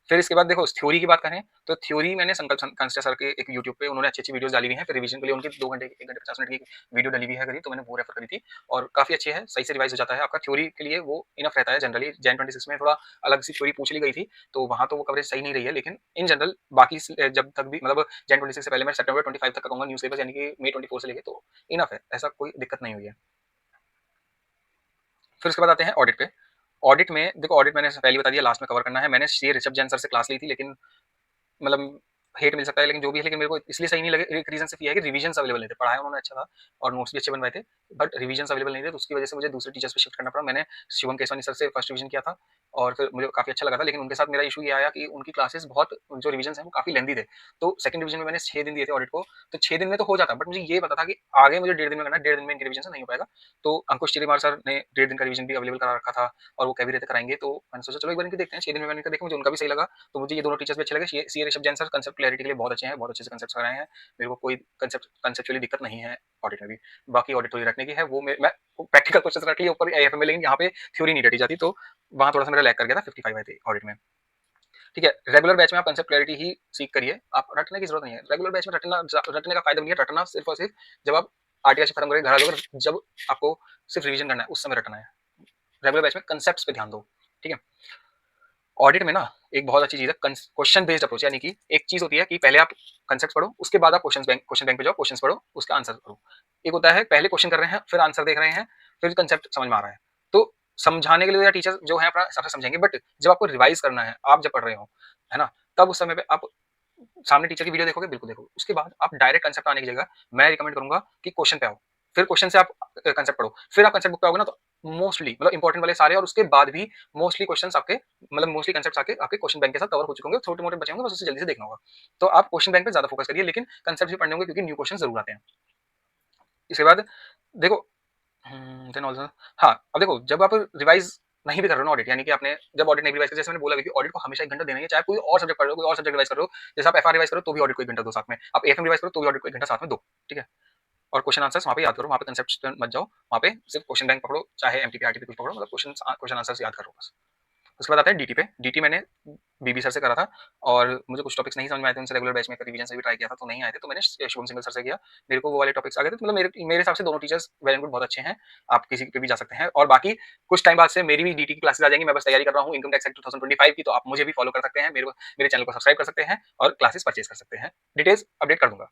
फिर इसके बाद देखो थ्योरी की बात करें तो थ्योरी मैंने संकल्प कंस्टर सर के एक यूट्यूब पे, उन्होंने अच्छी अच्छी वीडियोस डाली हुई हैं, फिर रिवीजन के लिए उनकी 2 घंटे 1 घंटे 50 मिनट की वीडियो डाली हुई है करीब, तो मैंने वो रेफर करी थी और काफी अच्छी है, सही से रिवाइज हो जाता है आपका थ्योरी के लिए, वो इनफ रहता है। जनरली जैन 26 में थोड़ा अलग सी थ्योरी पूछ ली गई थी, तो वहां तो वो कवरेज सही नहीं रही है, लेकिन इन जनरल बाकी जब तक भी मतलब जैन 26 से पहले मैं सितंबर 25 तक कहूंगा न्यूज पेपर, यानी कि मई 24 से लेके, तो इनफ है, ऐसा कोई दिक्कत नहीं हुई है। फिर उसके बाद आते हैं ऑडिट पे। ऑडिट में देखो, ऑडिट मैंने पहले बता दिया, लास्ट में कवर करना है। मैंने सी ऋषभ जैन सर से क्लास ली थी, लेकिन मतलब हेट मिल सकता है, लेकिन जो भी है, लेकिन मेरे को इसलिए सही नहीं लगे, एक रीजन सिर्फ ये है कि रिवीजन्स अवेलेबल नहीं थे। पढ़ाया उन्होंने अच्छा था और नोट्स भी अच्छे बनवाए थे, बट रिवीजन्स अवेलेबल नहीं थे, तो उसकी वजह से मुझे दूसरे टीचर्स पे शिफ्ट करना पड़ा। मैंने शिवम केसवानी सर से फर्स्ट रिवीजन किया था और फिर मुझे काफी अच्छा लगा था, लेकिन उनके साथ मेरा इशू ये आया कि उनकी क्लासेस बहुत, जो रिवीजन है वो काफी लेंदी थे। तो सेकंड डिवीजन में मैंने 6 दिन दिए थे ऑडिट को, तो 6 दिन में तो हो जाता, बट मुझे ये पता था कि आगे मुझे 1.5 दिन में करना है, 1.5 दिन में इनके रिवीजन से नहीं हो पाएगा। तो अंकुश चिरीमार सर ने 1.5 दिन का रिवीजन भी अवेलेबल करा रखा था, और वो कह भी रहते कराएंगे, तो मैंने सोचा चलो एक बार इनके देखते हैं। 6 दिन में मैंने देखा, मुझे उनका भी सही लगा, तो मुझे ये दोनों टीचर्स भी अच्छे लगे। सी Rishabh Jain sir concept clarity के लिए बहुत अच्छे हैं, बहुत अच्छे से कंसेप्ट कराए हैं, मेरे को कोई कंसेप्चुअली दिक्कत नहीं है ऑडिट में भी। बाकी ऑडिट थोड़ी रटने की है, वो मैं प्रैक्टिकल क्वेश्चन रट लिए ऊपर एएफएम में, लेकिन यहाँ पे थ्योरी नहीं रटी जाती, तो वहां थोड़ा सा मेरा लैग कर गया था। 55 आए थे ऑडिट में। ठीक है, रेगुलर बैच में आप कंसेप्ट क्लैरिटी ही सीख करिए, आप रटने की जरूरत नहीं है। रेगुलर बैच में रटने का फायदा नहीं है, रटना सिर्फ और सिर्फ जब आप आरटीआर खत्म करके घर आ जाओगे, जब आपको सिर्फ रिवीजन करना है उस समय रटना है। रेगुलर बैच में कंसेप्ट पे ध्यान दो। ठीक है, ऑडिट में ना एक बहुत अच्छी चीज है क्वेश्चन बेस्ड अप्रोच, यानी कि एक चीज होती है कि पहले आप कंसेप्ट पढ़ो, उसके बाद आप क्वेश्चन बैंक पे जाओ, क्वेश्चन पढ़ो, उसका आंसर करो। एक होता है पहले क्वेश्चन कर रहे हैं, फिर आंसर देख रहे हैं, फिर कंसेप्ट समझ में आ रहा है, तो समझाने के लिए टीचर जो है अपना हिसाब से समझेंगे, बट जब आपको रिवाइज करना है, आप जब पढ़ रहे हो, है ना, तब उस समय पे आप सामने टीचर की वीडियो देखोगे, बिल्कुल देखो, उसके बाद आप डायरेक्ट कंसेप्ट आने की जगह मैं रिकमेंड करूंगा कि क्वेश्चन पे आओ, फिर क्वेश्चन से आप कंसेप्ट पढ़ो, फिर आप कंसेप्ट बुक पे आओगे ना, तो मोस्टली मतलब इंपॉर्टेंट वाले सारे, और उसके बाद भी मोस्टली क्वेश्चंस आपके, मतलब मोस्टली कंसेप्ट्स आपके क्वेश्चन बैंक के साथ कवर हो चुके होंगे, छोटे मोटे बचे होंगे, बस उसे जल्दी से देखना होगा। तो आप क्वेश्चन बैंक पे ज्यादा फोकस करिए, लेकिन कंसेप्ट भी पढ़ने होंगे क्योंकि न्यू क्वेश्चन जरूर आते हैं। इसके बाद देखो, देन ऑल्सो, हाँ अब देखो, जब आप रिवाइज नहीं भी कर रहे हो ऑडिट, यानी कि आपने जब ऑडिट नहीं रिवाइज कर, जैसे मैंने बोला कि ऑडिट को हमेशा 1 घंटा देना है, चाहे कोई और सब्जेक्ट पढ़ रहे हो, कोई और सब्जेक्ट रिवाइज कर रहे हो, जैसे आप एफआर रिवाइज करो तो भी ऑडिट को 1 घंटा दो साथ में, आप एएफएम रिवाइज करो तो भी ऑडिट को 1 घंटा साथ में दो। ठीक है, और क्वेश्चन आंसर्स वहाँ पे याद करो, वहाँ पे कंसेप्ट मत जाओ, वहाँ पे सिर्फ क्वेश्चन बैंक पकड़ो, चाहे एमटीपी आरटीपी कुछ पकड़ो, मतलब क्वेश्चन आंसर्स याद करो बस। उसके बाद आता है डीटी पे। डीटी मैंने बीबी सर से करा था, और मुझे कुछ टॉपिक्स नहीं समझ में आए थे, उनसे रेगुलर बैच में रिवीजन से भी ट्राई किया था तो नहीं आए थे, तो मैंने शुभम सिंगल सर से किया, मेरे को वो वाले टॉपिक्स आ गए थे। मतलब मेरे हिसाब से दोनों टीचर्स वेल एंड गुड, बहुत अच्छे हैं, आप किसी पे भी जा सकते हैं। और बाकी कुछ टाइम बाद से मेरी भी डीटी की क्लासेस आ जाएंगी, मैं बस तैयारी कर रहा हूँ इनकम टैक्स एक्ट 2025 की, तो आप मुझे भी फॉलो कर सकते हैं, मेरे चैनल को सब्सक्राइब कर सकते हैं और क्लासेस परचेज कर सकते हैं, डिटेल्स अपडेट कर दूंगा।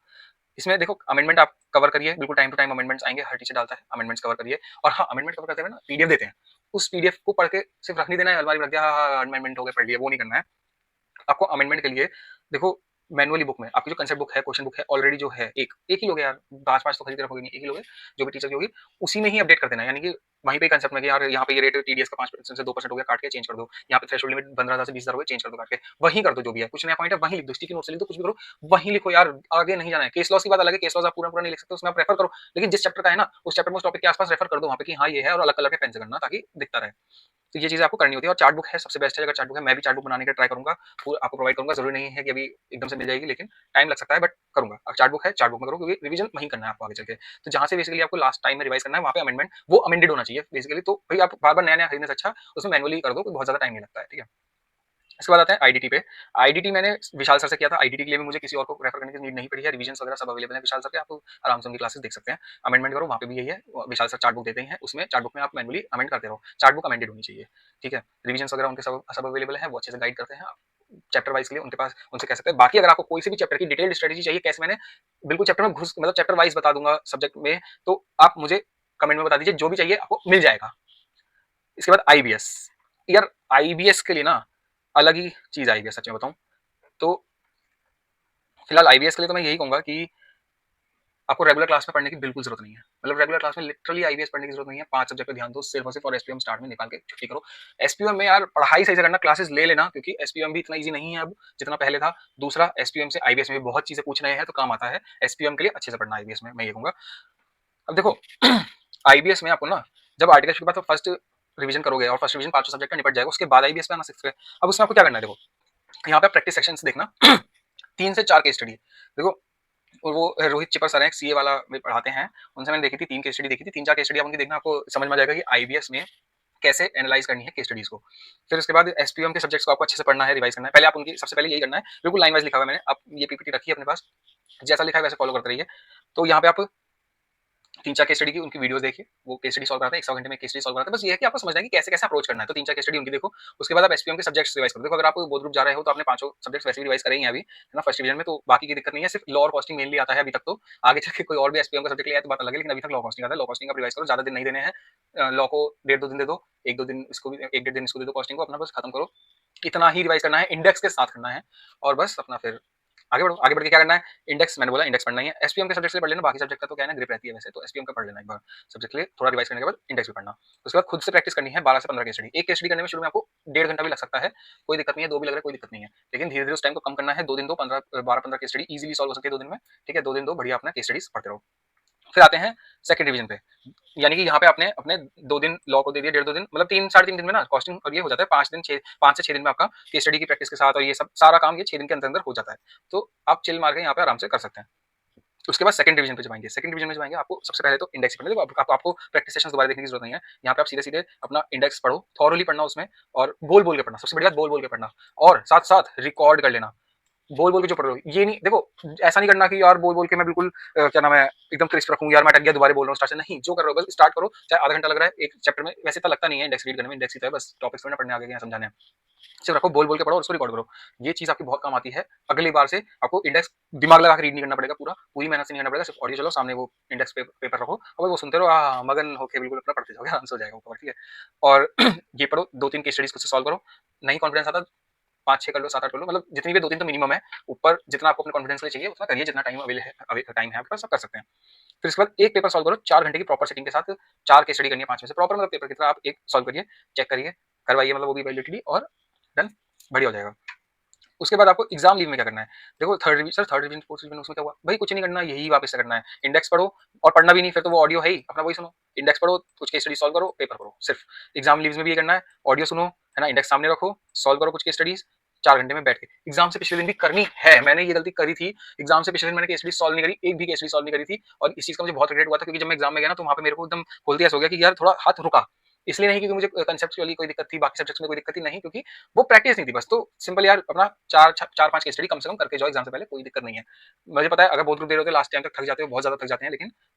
इसमें देखो अमेंडमेंट आप कवर करिए, बिल्कुल टाइम टू टाइम अमेंडमेंट्स आएंगे, हर टीचर डालता है, अमेंडमेंट्स कवर करिए। और हाँ, अमेंडमेंट कवर करते हुए ना पीडीएफ देते हैं, उस पीडीएफ को पढ़ के सिर्फ रख नहीं देना है, अलमारी में रख दिया, हाँ अमेंडमेंट हो गए पढ़ लिए, वो नहीं करना है। आपको अमेंडमेंट के लिए देखो, मैनुअली बुक में आपकी जो कंसेप्ट बुक है, क्वेश्चन बुक है, ऑलरेडी जो है, एक ही लोगे यार, 5-5 तो खरीद के रखोगे नहीं, एक ही लोगे, जो भी टीचर की होगी उसी में ही अपडेट कर देना है, यानी कि वहीं पे कंसेप्ट में कि यार यहाँ पे ये रेट टीडीएस का 5% से 2% हो गया, काट के चेंज कर दो, यहाँ पे थ्रेशोल्ड लिमिट 15,000 से 20,000 हो गया, चेंज कर दो काट के, वहीं कर दो, जो भी है कुछ नया पॉइंट है वहीं लिख दो, स्टिकी नोट से लिख दो, कुछ भी करो वहीं लिखो यार, आगे नहीं जाना है। केस लॉस की बात अलग है, केस लॉस आप पूरा पूरा नहीं लिख सकते, उसमें आप रेफर करो, लेकिन जिस चैप्टर का है ना, उस चैप्टर में उस टॉपिक के आसपास रेफर कर दो वहाँ पे कि हाँ ये है, और अलग कलर के पेन से करना ताकि दिखता रहे। तो ये चीजें आपको करनी होती है। और चार्ट बुक है सबसे बेस्ट है, अगर चार्ट बुक है, मैं भी चार्ट बुक बनाने का ट्राई करूंगा, आपको प्रोवाइड करूंगा, जरूरी नहीं है कि अभी एकदम से मिल जाएगी, लेकिन टाइम लग सकता है, बट करूंगा। अब चार्ट बुक है, चार्ट बुक में करो, क्योंकि रिवीजन वहीं करना है आपको आगे चल के, तो जहां से बेसिकली आपको लास्ट टाइम में रिवाइज करना है, वहां पे अमेंडमेंट वो अमेंडेड होना चाहिए बेसिकली, तो भाई आप बार बार नया नया खरीदने से अच्छा उसमें मैनुअली कर दो, बहुत ज्यादा टाइम नहीं लगता है। ठीक है, इसके बाद आता है आईडीटी पे। आईडीटी मैंने विशाल सर से किया था, आईडीटी के लिए भी मुझे किसी और को रेफर करने की नीड नहीं पड़ी है, रिवीजन वगैरह सब अवेलेबल है विशाल सर के, आप आराम से उनकी क्लासेस देख सकते हैं। अमेंडमेंट करो, वहाँ पे भी यही है, विशाल सर चार्ट बुक देते हैं, उसमें चार्ट बुक में आप मैनुअली अमेंड करते रहो, चार्ट बुक अमेंडेड होनी चाहिए। ठीक है, रिवीजन वगैरह उनके सब अवेलेबल है, वो अच्छे से गाइड करते हैं, चैप्टर वाइज के लिए उनके पास उनसे कह सकते हैं। बाकी अगर आपको कोई से भी चैप्टर की डिटेल्ड स्ट्रेटेजी चाहिए, कैसे मैंने बिल्कुल चैप्टर में घुस मतलब चैप्टर वाइज बता दूंगा सब्जेक्ट में, तो आप मुझे कमेंट में बता दीजिए, जो भी चाहिए आपको मिल जाएगा। इसके बाद आईबीएस, यार आईबीएस के लिए ना अलग ही चीज आईबीएस, सच में बताऊं तो फिलहाल आईबीएस के लिए तो मैं यही कहूंगा कि आपको रेगुलर क्लास में पढ़ने की बिल्कुल जरूरत नहीं है। मतलब रेगुलर क्लास में लिटरली आईबीएस पढ़ने की जरूरत नहीं है। 5 सब्जेक्ट पे ध्यान दो सिर्फ और सिर्फ, और एसपीएम स्टार्ट में निकाल के छुट्टी करो। एसपीएम में यार पढ़ाई सही से करना, क्लासेस ले लेना, क्योंकि एसपीएम भी इतना इजी नहीं है अब जितना पहले था। दूसरा, एसपीएम से आईबीएस में भी बहुत चीजें पूछ रहे हैं तो काम आता है। एसपीएम के लिए अच्छे से पढ़ना आईबीएस में, मैं ये कहूंगा। अब देखो आईबीएस में आपको ना जब आर्टिकल के बाद तो फर्स्ट रिवीजन करोगे और फर्स्ट रिवीजन 5 सब्जेक्ट का निपट जाएगा, उसके बाद आईबीएस पे आना 6 पे। अब उसमें आपको क्या करना है, देखो यहाँ पे प्रैक्टिस सेक्शन देखना 3 से 4 केस स्टडी। देखो और वो रोहित चिपर सर हैं, सीए वाला में पढ़ाते हैं, उनसे मैंने देखी थी 3 केस स्टडी देखी थी। 3-4 केस स्टडी आप उनकी देखना, आपको समझ में आ जाएगा कि आईबीएस में कैसे एनालाइज करनी है केस स्टडीज को। फिर उसके बाद एसपीएम के सब्जेक्ट्स को आपको अच्छे से पढ़ना है, रिवाइज करना है। पहले आप उनकी सबसे पहले यही करना है, बिल्कुल लाइन वाइज लिखा हुआ है मैंने, आप ये पीपीटी रखी है अपने पास, जैसा लिखा है वैसे फॉलो करते रहिए। तो यहाँ पे आप 3-4 केस स्टडी की उनकी वीडियोस देखिए, वो केस स्टडी सॉल्व कराते हैं, 100 घंटे में केस स्टडी सॉल्व कराते हैं। बस ये है कि आपको समझना है कि कैसे कैसे अप्रोच करना है। तो 3-4 केस स्टडी उनकी देखो, उसके बाद आप एसपीएम के सब्जेक्ट्स रिवाइज करो। देखो अगर आप बोर्ड ग्रुप जा रहे हो तो आपने पांचों सब्जेक्ट्स वैसे भी रिवाइज करे ही हैं अभी, है ना, फर्स्ट डिवीजन में, तो बाकी की दिक्कत नहीं है। सिर्फ लॉ और कॉस्टिंग मेनली आता है अभी तक, तो आगे चल के कोई और भी एसपीएम का सब्जेक्ट लिया है तो बात अलग है, लेकिन अभी तक लॉ कॉस्टिंग आता है। लॉ कॉस्टिंग आप रिवाइज करो, ज्यादा दिन नहीं देने हैं। लॉ को 1.5-2 दिन दे दो, 1-2 दिन इसको भी, 1-1.5 दिन इसको दे दो, कॉस्टिंग को अपना बस खत्म करो। इतना ही रिवाइज करना है, इंडेक्स के साथ करना है, और बस अपना फिर आगे बढ़ो। आगे बढ़ के क्या करना है, इंडेक्स, मैंने बोला इंडेक्स पढ़ना ही है। एसपीएम के सब्जेक्ट से पढ़ लेना, बाकी सब्जेक्ट का तो क्या है ना, ग्रिप रहती है वैसे, तो एसपीएम का पढ़ लेना एक बार सब्जेक्ट के लिए, थोड़ा रिवाइज करने के बाद इंडेक्स भी पढ़ना। उसके बाद खुद से प्रैक्टिस करनी है 12 से 15 केस स्टडी। एक केस स्टडी करने में शुरू में आपको 1.5 घंटा भी लग सकता है, कोई दिक्कत नहीं है, 2 भी लग रहा है कोई दिक्कत नहीं है, लेकिन धीरे धीरे उस टाइम को कम करना है। 2 दिन दो, 12-15 केस स्टडी इजीली सॉल्व हो सकती है 2 दिन में, ठीक है। 2 दिन दो, बढ़िया अपना केस स्टडीज पढ़ते रहो। फिर आते हैं सेकंड डिवीजन पे, यानी कि यहाँ पे आपने अपने 2 दिन लॉ को दे दिया, 1.5-2 दिन, मतलब 3-3.5 दिन में ना कॉस्टिंग और ये हो जाता है। 5 से 6 दिन में आपका केस स्टडी की प्रैक्टिस के साथ और ये सब सारा काम ये 6 दिन के अंदर अंदर हो जाता है। तो आप चिल मार के यहाँ पे आराम से कर सकते हैं। उसके बाद सेकंड डिवीजन पे जब आएंगे, सेकंड डिवीजन में जब आएंगे आपको सबसे पहले तो इंडेक्स पढ़ना। देखो आपको प्रैक्टिस सेशंस दोबारा देखने की जरूरत नहीं है, यहाँ पे आप सीधे सीधे अपना इंडेक्स पढ़ो, थॉरली पढ़ना उसमें, और बोल बोल के पढ़ना। सबसे बड़ी बात बोल बोल के पढ़ना, और साथ साथ रिकॉर्ड कर लेना। बोल बोल के जो पढ़ रहे हो ये नहीं, देखो ऐसा नहीं करना कि यार बोल बोल के मैं बिल्कुल क्या नाम है एकदम क्रिस्प रखूं, यार मैं अटक गया दोबारा बोल रहा हूँ स्टार्ट से, नहीं, जो कर रहे हो बस स्टार्ट करो। चाहे आधा घंटा लग रहा है एक चैप्टर में, वैसे तो लगता नहीं है इंडेक्स रीड करने में, इंडेक्स ही तो है, बस टॉपिक्स थोड़ी ना पढ़ने आगे क्या समझाने हैं। सिर्फ रखो, बोल बोल के पढ़ो और उसको रिकॉर्ड करो। ये चीज आपकी बहुत काम आती है। अगली बार से आपको इंडेक्स दिमाग लगा के रीड नहीं करना पड़ेगा, पूरी मेहनत से नहीं करना पड़ेगा, सिर्फ ऑडियो चलो सामने, वो इंडेक्स पेपर रखो और वो सुनते रहो, मगन होके बिल्कुल अपना पढ़ते जाओगे, आराम से हो जाएगा ऊपर, ठीक है। और ये पढ़ो, 2-3 केस स्टडीज खुद से सॉल्व करो। नहीं कॉन्फिडेंस आता 5-6 कर लो, 7-8 कर लो, मतलब जितनी भी 2-3 तो मिनिमम है। ऊपर जितना आपको अपने कॉन्फिडेंस के लिए चाहिए उतना करिए, जितना टाइम टाइम है आपके पास सब कर सकते हैं। फिर इसके बाद एक पेपर सॉल्व करो 4 घंटे की प्रॉपर सेटिंग के साथ। 4 केस स्टडी करनी है 5 में से, प्रॉपर मतलब पेपर की तरह आप एक सॉल्व करिए, चेक करिए, करवाइए, मतलब वो भी वैलिडिटी, और डन, बढ़िया हो जाएगा। उसके बाद आपको एग्जाम लीव में क्या करना है, देखो थर्ड रिवीजन फोर्थ रिवीजन उसमें क्या हुआ भाई, कुछ नहीं करना, यही वापस से करना है। इंडेक्स पढ़ो, और पढ़ना भी नहीं फिर तो वो ऑडियो है ही, अपना वही सुनो। इंडेक्स पढ़ो, कुछ केस स्टडी सॉल्व करो, पेपर करो, सिर्फ एग्जाम लीव्स में भी ये करना है। ऑडियो सुनो, है ना, इंडेक्स सामने रखो, सॉल्व करो कुछ केस स्टडीज 4 घंटे में बैठ के। एग्जाम से पिछले दिन भी करनी है, मैंने ये गलती करी थी, एग्जाम से पिछले दिन मैंने केस स्टडी सॉल्व नहीं करी, एक भी केस स्टडी सॉल्व नहीं करी थी, और इस चीज का मुझे बहुत रिग्रेट हुआ था, क्योंकि जब मैं एग्जाम में गया ना तो वहां पे मेरे को एकदम खोलती ऐसा हो गया कि यार थोड़ा हाथ रुका। इसलिए नहीं क्योंकि मुझे कंसेप्चुअली कोई दिक्कत थी, बाकी सब्जेक्ट्स में कोई दिक्कत थी, नहीं, क्योंकि वो प्रैक्टिस नहीं थी बस। तो सिंपल यार अपना 4-5 केस स्टडी कम से कम करके जाओ एग्जाम से पहले, कोई दिक्कत नहीं है। मुझे पता है अगर बहुत ग्रुप दे रहे हो तो लास्ट टाइम तक थक जाते हो, बहुत ज्यादा थक जाते हैं, लेकिन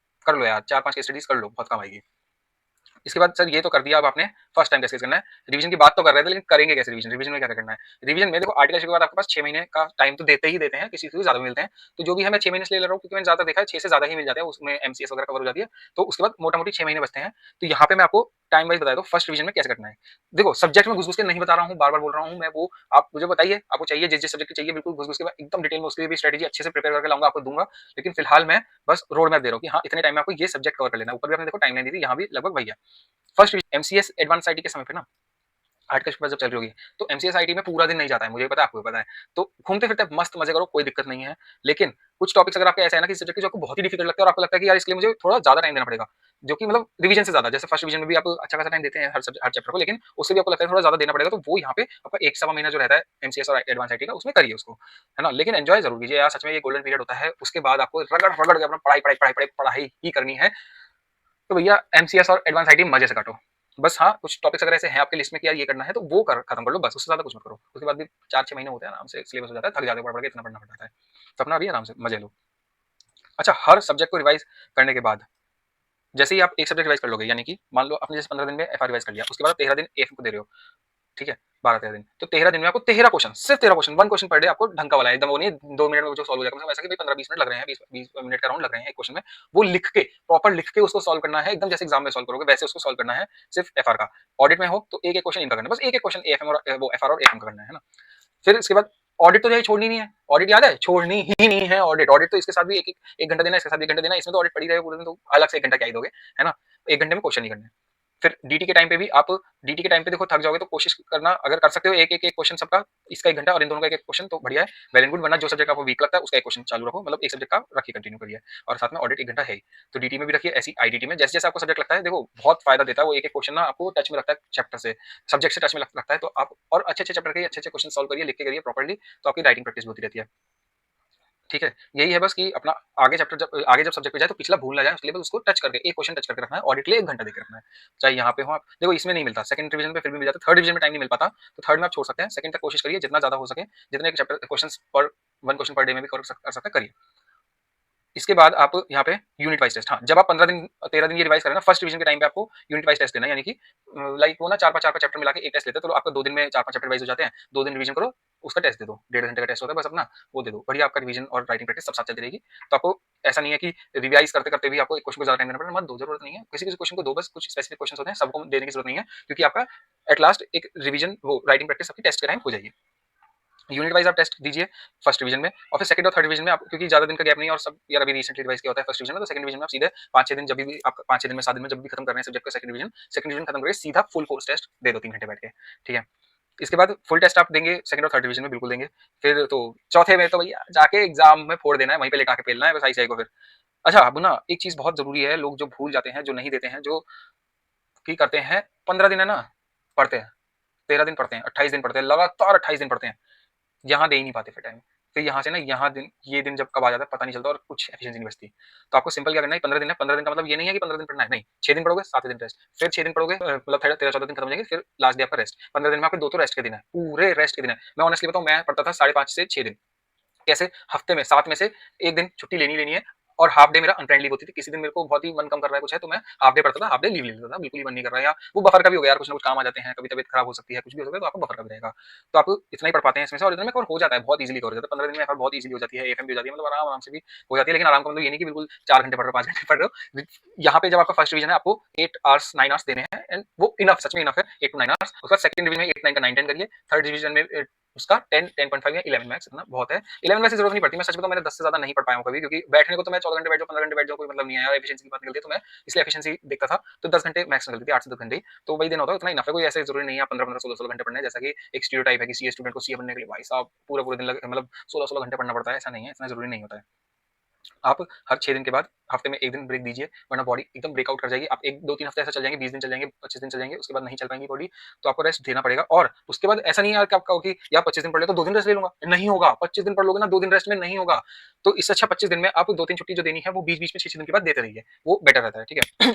कर लो यार, 4-5 केस स्टडीज कर लो, बहुत काम आएगी। इसके बाद सर ये तो कर दिया, अब आपने फर्स्ट टाइम कैसे करना है। रिवीजन की बात तो कर रहे थे, लेकिन करेंगे कैसे रिवीजन, रिवीजन में क्या करना है। रिवीजन में देखो आर्टिकल के बाद आपके पास 6 महीने का टाइम तो देते ही देते हैं, किसी से ज्यादा मिलते हैं, तो जो भी है मैं 6 महीने इसलिए ले रहा हूँ क्योंकि मैंने ज्यादा देखा है 6 से ज्यादा ही मिल जाते हैं, उसमें एमसीएस वगैरह कवर हो जाती है। तो उसके बाद मोटा मोटी 6 महीने बचते हैं। तो यहाँ पे मैं आपको टाइम वाइज बताया, तो फर्स्ट रिवीजन में कैसे करना है। देखो सब्जेक्ट में घुस घुस के नहीं बता रहा हूँ, बार बार बोल रहा हूँ मैं, वो आप मुझे बताइए आपको चाहिए, जिस जिस सब्जेक्ट की चाहिए बिल्कुल घुस घुस के एकदम डिटेल में उसकी भी स्ट्रेटेजी अच्छे से प्रिपेयर करके लाऊंगा, आपको दूंगा। लेकिन फिलहाल मैं बस रोड मैप दे रहा हूँ कि हाँ इतने टाइम में आपको ये सब्जेक्ट कवर कर लेना है। ऊपर भी आपने देखो टाइमलाइन दी थी, यहाँ भी लगभग वही है। फर्स्ट एमसीएस एडवांस आईटी के समय पे ना आर्टिकल के पास जब चल रही होगी, तो एमसीएस आईटी में पूरा दिन नहीं जाता है, मुझे पता है, आपको पता है। तो घूमते फिरते मस्त मजे करो, कोई दिक्कत नहीं है। लेकिन कुछ टॉपिक्स अगर आपके ऐसे है ना कि सब्जेक्ट जो आपको बहुत ही डिफिकल्ट लगता है और आपको लगता है कि यार इसके लिए मुझे थोड़ा ज्यादा टाइम देना पड़ेगा, जो कि मतलब रिवीजन से ज्यादा, जैसे फर्स्ट रिवीजन में भी आप अच्छा खासा टाइम देते हैं हर चैप्टर को, लेकिन उससे भी आपको लगता है थोड़ा ज्यादा देना पड़ेगा, तो वो यहाँ पे आपका 1-1.25 महीना जो रहता है एमसीएस और एडवांस आईटी का, उसमें करिए उसको, है ना। लेकिन एंजॉय जरूर कीजिए यार, सच में ये गोल्डन पीरियड होता है। उसके बाद आपको रगड़ रगड़ के अपना पढ़ाई पढ़ाई पढ़ाई पढ़ाई पढ़ाई ही करनी है। तो भैया एमसीएस और एडवांस आईटी मजे से काटो। बस हाँ, कुछ टॉपिक्स अगर ऐसे हैं आपके लिस्ट में कि यार ये करना है, तो वो खत्म कर लो बस, उससे ज्यादा कुछ मत करो। उसके बाद भी 4-6 महीने होते हैं, आराम से सिलेबस हो जाता है, थक जाते हो पढ़ के, इतना पढ़ना पड़ जाता है, तो अपना भी आराम से मजे लो। अच्छा, हर सब्जेक्ट को रिवाइज करने के बाद जैसे ही आप एक सब्जेक्ट रिवाइज कर लोगे, यानी कि मान लो आपने जैसे 15 दिन में एफआर रिवाइज कर लिया, उसके बाद 13 दिन एफ को दे रहे हो, ठीक है। 12-13 दिन, तो 13 दिन में आपको 13 क्वेश्चन, सिर्फ 13 क्वेश्चन, 1 क्वेश्चन पर डे आपको ढंग का वाला है, एकदम वो नहीं 2 मिनट में जो सॉल्व हो जाएगा, मतलब ऐसा कि भाई 15-20 मिनट लग रहे हैं, 20 मिनट का राउंड लग रहे हैं एक क्वेश्चन में, वो लिख के, प्रॉपर लिख के उसको सॉल्व करना है, एकदम जैसे एग्जाम में सॉल्व करोगे वैसे उसको सॉल्व करना है, सिर्फ एफआर का। ऑडिट में हो तो एक-एक क्वेश्चन इनका करना है, बस एक-एक क्वेश्चन एएफएम और वो एफआर और एएफएम का करना है ना। फिर इसके बाद ऑडिट तो छोड़नी नहीं है, ऑडिट याद है, छोड़नी ही नहीं है ऑडिट। ऑडिट तो इसके साथ भी एक घंटा देना, इसके साथ भी 1 घंटा देना, इसमें तो ऑडिट पड़ी रहे पूरे दिन, तो अलग से 1 घंटा क्या ही दोगे, है ना। 1 घंटे में क्वेश्चन नहीं करने। फिर डीटी के टाइम पे भी आप, डीटी के टाइम पे देखो थक जाओगे तो कोशिश करना, अगर कर सकते हो एक क्वेश्चन सबका, इसका 1 घंटा और इन दोनों का एक क्वेश्चन, तो बढ़िया है, वेल एंड गुड। वरना जो सब्जेक्ट आपको वीक लगता है उसका एक क्वेश्चन चालू रखो, मतलब एक सब्जेक्ट का रखिए, कंटिन्यू करिए, और साथ में ऑडिट 1 घंटा है ही, तो डीटी में भी रखिए, ऐसी आईडीटी में जैसे जैसे आपको सब्जेक्ट लगता है, देखो बहुत फायदा देता है वो एक क्वेश्चन ना, आपको टच में लगता है, चैप्टर से, सब्जेक्ट से टच में लगता है, तो आप और अच्छे चैप्टर के अच्छे क्वेश्चन सॉल्व करिए, लिख के करिए प्रॉपर्ली, तो आपकी राइटिंग प्रैक्टिस होती रहती है। ठीक है, यही है बस कि अपना आगे चैप्टर जब सब्जेक्ट पे जाए तो पिछला भूल ना जाए, उसके लिए बस उसको टच करके एक क्वेश्चन टच करके रखना है, ऑडिट के लिए 1 घंटा देके रखना है, चाहे यहाँ पे हो आप। देखो इसमें नहीं मिलता, सेकंड रिवीजन पे फिर भी मिल जाता है, थर्ड रिवीजन में टाइम नहीं मिल पाता, तो थर्ड में आप छोड़ सकते हैं, सेकंड तक कोशिश करिए जितना ज्यादा हो सके, जितने चैप्टर क्वेश्चंस पर 1 क्वेश्चन पर डे में भी कर सकते हैं, करिए। इसके बाद आप यहाँ पे यूनिट वाइज टेस्ट, हाँ जब आप 15 दिन 13 दिन ये रिवाइज करें ना, फर्स्ट रिवीजन के टाइम पे आपको यूनिट वाइज टेस्ट देना है, यानी कि लाइक वो ना 4-5 चैप्टर मिला के एक टेस्ट लेते हैं, तो आपको 2 दिन में 4-5 चैप्टर वाइज हो जाते हैं, 2 दिन रिवीजन करो, उसका टेस्ट दे दो, 1.5 घंटे का टेस्ट होता है बस अपना, वो दे दो, बढ़िया आपका रिवीजन और राइटिंग प्रैक्टिस सब साथ चलती रहेगी। तो आपको ऐसा नहीं है कि रिवाइज करते करते भी आपको एक क्वेश्चन को ज्यादा टाइम देना पड़ेगा, मत दो, जरूरत नहीं है, किसी किसी क्वेश्चन को दो, बस कुछ स्पेसिफिक क्वेश्चन होते हैं सबको देने की जरूरत नहीं है, क्योंकि आपका एट लास्ट एक रिवीजन वो राइटिंग प्रैक्टिस आपकी टेस्ट के टाइम हो जाएगी। यूनिट वाइज आप टेस्ट दीजिए फर्स्ट डिवीजन में, और फिर सेकंड और थर्ड डिवीजन में आप, क्योंकि ज्यादा दिन का गैप नहीं है और सब यार अभी रिसेंटली रिवाइज किया होता है फर्स्ट डिवीजन में, तो सेकंड डिवीजन में आप सीधे 5-6 दिन, जब भी आप 5-6 दिन में 7 दिन में जब भी खत्म कर रहे हैं सब्जेक्ट का सेकंड डिवीजन खत्म करके सीधा फुल कोर्स टेस्ट दे दो 3 घंटे बैठ के, ठीक है। इसके बाद फुल टेस्ट आप देंगे सेकंड और थर्ड डिवीजन में, बिल्कुल देंगे। फिर तो चौथे में तो भैया जाके एग्जाम में फोड़ देना है, वहीं पे लेटा के पेलना है बस, आई को फिर। अच्छा अब ना एक चीज बहुत जरूरी है, लोग जो भूल जाते हैं, जो नहीं देते हैं, जो की करते हैं, 15 दिन है ना पढ़ते हैं, 13 दिन पढ़ते हैं, 28 दिन पढ़ते हैं, लगातार 28 दिन पढ़ते हैं, यहाँ दे ही नहीं पाते फिर टाइम। फिर यहाँ से ना यहाँ दिन, ये दिन जब कब आ जाता है पता नहीं चलता और कुछ एफिशिएंसी नहीं बचती। तो आपको सिंपल क्या करना है, 15 दिन है, 15 दिन का मतलब ये नहीं है कि 15 दिन पढ़ना है, नहीं, 6 दिन पढ़ोगे, 7 दिन रेस्ट, फिर 6 दिन पढ़ोगे, मतलब 13-14 दिन खत्म हो जाएंगे, फिर लास्ट डे आपका रेस्ट। 15 दिन में आपके 2 तो रेस्ट के दिन है, पूरे रेस्ट के दिन है। मैं ऑनेस्टली बताऊं, मैं पढ़ता था 5.5 से 6 दिन, कैसे, हफ्ते में 7 में से एक दिन छुट्टी लेनी है, और हाफ डे मेरा अनप्लान्ड लीव होती थी, किसी दिन मेरे को बहुत ही मन कम कर रहा है कुछ है, तो मैं हाफ डे पढ़ता था, हाफ डे लीव ले लेता था, बिल्कुल ही मन नहीं कर रहा है, या वो बफर का भी हो गया यार, कुछ ना कुछ काम आ जाते हैं, कभी तबीयत खराब हो सकती है, कुछ भी हो सकता है, तो आपको बफर का भी रहेगा, तो आप इतना ही पढ़ पाते हैं इसमें से, और इतना में कवर हो जाता है, बहुत इजीली कवर हो जाता है 15 दिन में, एफआर बहुत इजीली हो जाती है, एएफएम भी हो जाती है, मतलब आराम आराम से भी हो जाती है। लेकिन आराम का मतलब ये नहीं कि बिल्कुल 4 घंटे पढ़ रहे हो, 5 घंटे पढ़ रहे हो। यहाँ पे जब आपका फर्स्ट डिवीजन है, आपको 8 आवर्स 9 आवर्स देने हैं, एंड वो इनफ, सच में इनफ है, 8 to 9 आवर्स। उसका सेकंड डिवीजन में 8-9 का 9-10 करिए, थर्ड डिवीजन में उसका 10-10.5 या 11 मैक्स, इतना बहुत है। 11 मैक्स की जरूरत नहीं पड़ती, मैं सच बताऊं मैंने 10 से ज्यादा नहीं पढ़ पाया हूं कभी, क्योंकि बैठने को तो मैं 14 घंटे बैठ जाऊं, 15 घंटे बैठ जाऊं, कोई मतलब नहीं है यार, एफिशिएंसी की बात निकलती है, तो मैं इसलिए एफिशिएंसी देखता था, तो 10 घंटे मैक्स निकलती थी, 8 से 10 घंटे, तो वही दिन होता है, उतना इनफ है, कोई ऐसे जरूरी नहीं है 15-15 16-16 घंटे पढ़ना है, जैसा कि एक स्टीरियोटाइप है कि सीए स्टूडेंट को सीए बनने के लिए भाई साहब पूरा पूरा दिन मतलब 16-16 घंटे पढ़ना पड़ता है, ऐसा नहीं है, इतना जरूरी नहीं होता है। आप हर 6 दिन के बाद हफ्ते में 1 दिन ब्रेक दीजिए, वरना बॉडी एकदम ब्रेकआउट कर जाएगी। आप 1-2-3 हफ्ते ऐसा चल जाएंगे, 20 दिन चल जाएंगे, 25 दिन चल जाएंगे, उसके बाद नहीं चल पाएंगी बॉडी, तो आपको रेस्ट देना पड़ेगा। और उसके बाद ऐसा नहीं है कि आप कहो कि यार 25 दिन पढ़ ले तो 2 दिन रेस्ट ले लूंगा, नहीं होगा। 25 दिन पढ़ लोगे ना, 2 दिन रेस्ट में नहीं होगा। तो इससे अच्छा 25 दिन में आप 2-3 छुट्टी जो देनी है वो बीच बीच में 6 दिन के बाद देते रहिए, वो बेटर रहता है, ठीक है।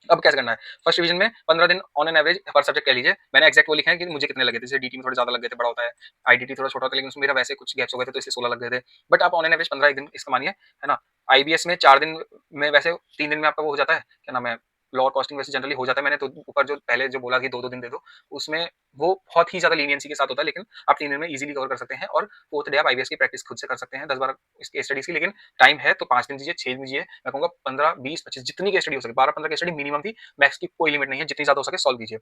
अब कैसे करना है, फर्स्ट डिवीजन में 15 दिन ऑन एन एवरेज पर सब्जेक्ट कह लीजिए, मैंने एक्जैक्ट वो लिखा है कि मुझे कितने लगे थे, जैसे डीटी में थोड़े ज्यादा लग गए थे, बड़ा होता है, आईडीटी थोड़ा छोटा होता है, लेकिन उसमें मेरा वैसे कुछ गैप्स हो गए थे, तो इसलिए 16 लग गए थे, बट आप ऑन एन एवरेज 15 एक दिन इसका मानिए, है ना। आईबीएस में 4 दिन में, वैसे 3 दिन में आपका वो हो जाता है, क्या नाम है, लोअर कॉस्टिंग वैसे जनरली हो जाता है, मैंने तो ऊपर जो पहले जो बोला कि 2-2 दिन दे दो, उसमें वो बहुत ही ज्यादा लीनियंसी के साथ होता है, लेकिन आप 3 दिन में इजीली कवर कर सकते हैं, और फोर्थ डे आप आईबीएस की प्रैक्टिस खुद से कर सकते हैं 10-12 इसके स्टडीज की। लेकिन टाइम है तो 5 दिन दीजिए, 6 दिन दीजिए, मैं कहूंगा 15-20-25 जितनी की स्टडी हो सके, 12-15 की स्टडी मिनिमम थी, मैक्स की कोई लिमिट नहीं है, जितनी ज्यादा हो सके सॉल्व कीजिए।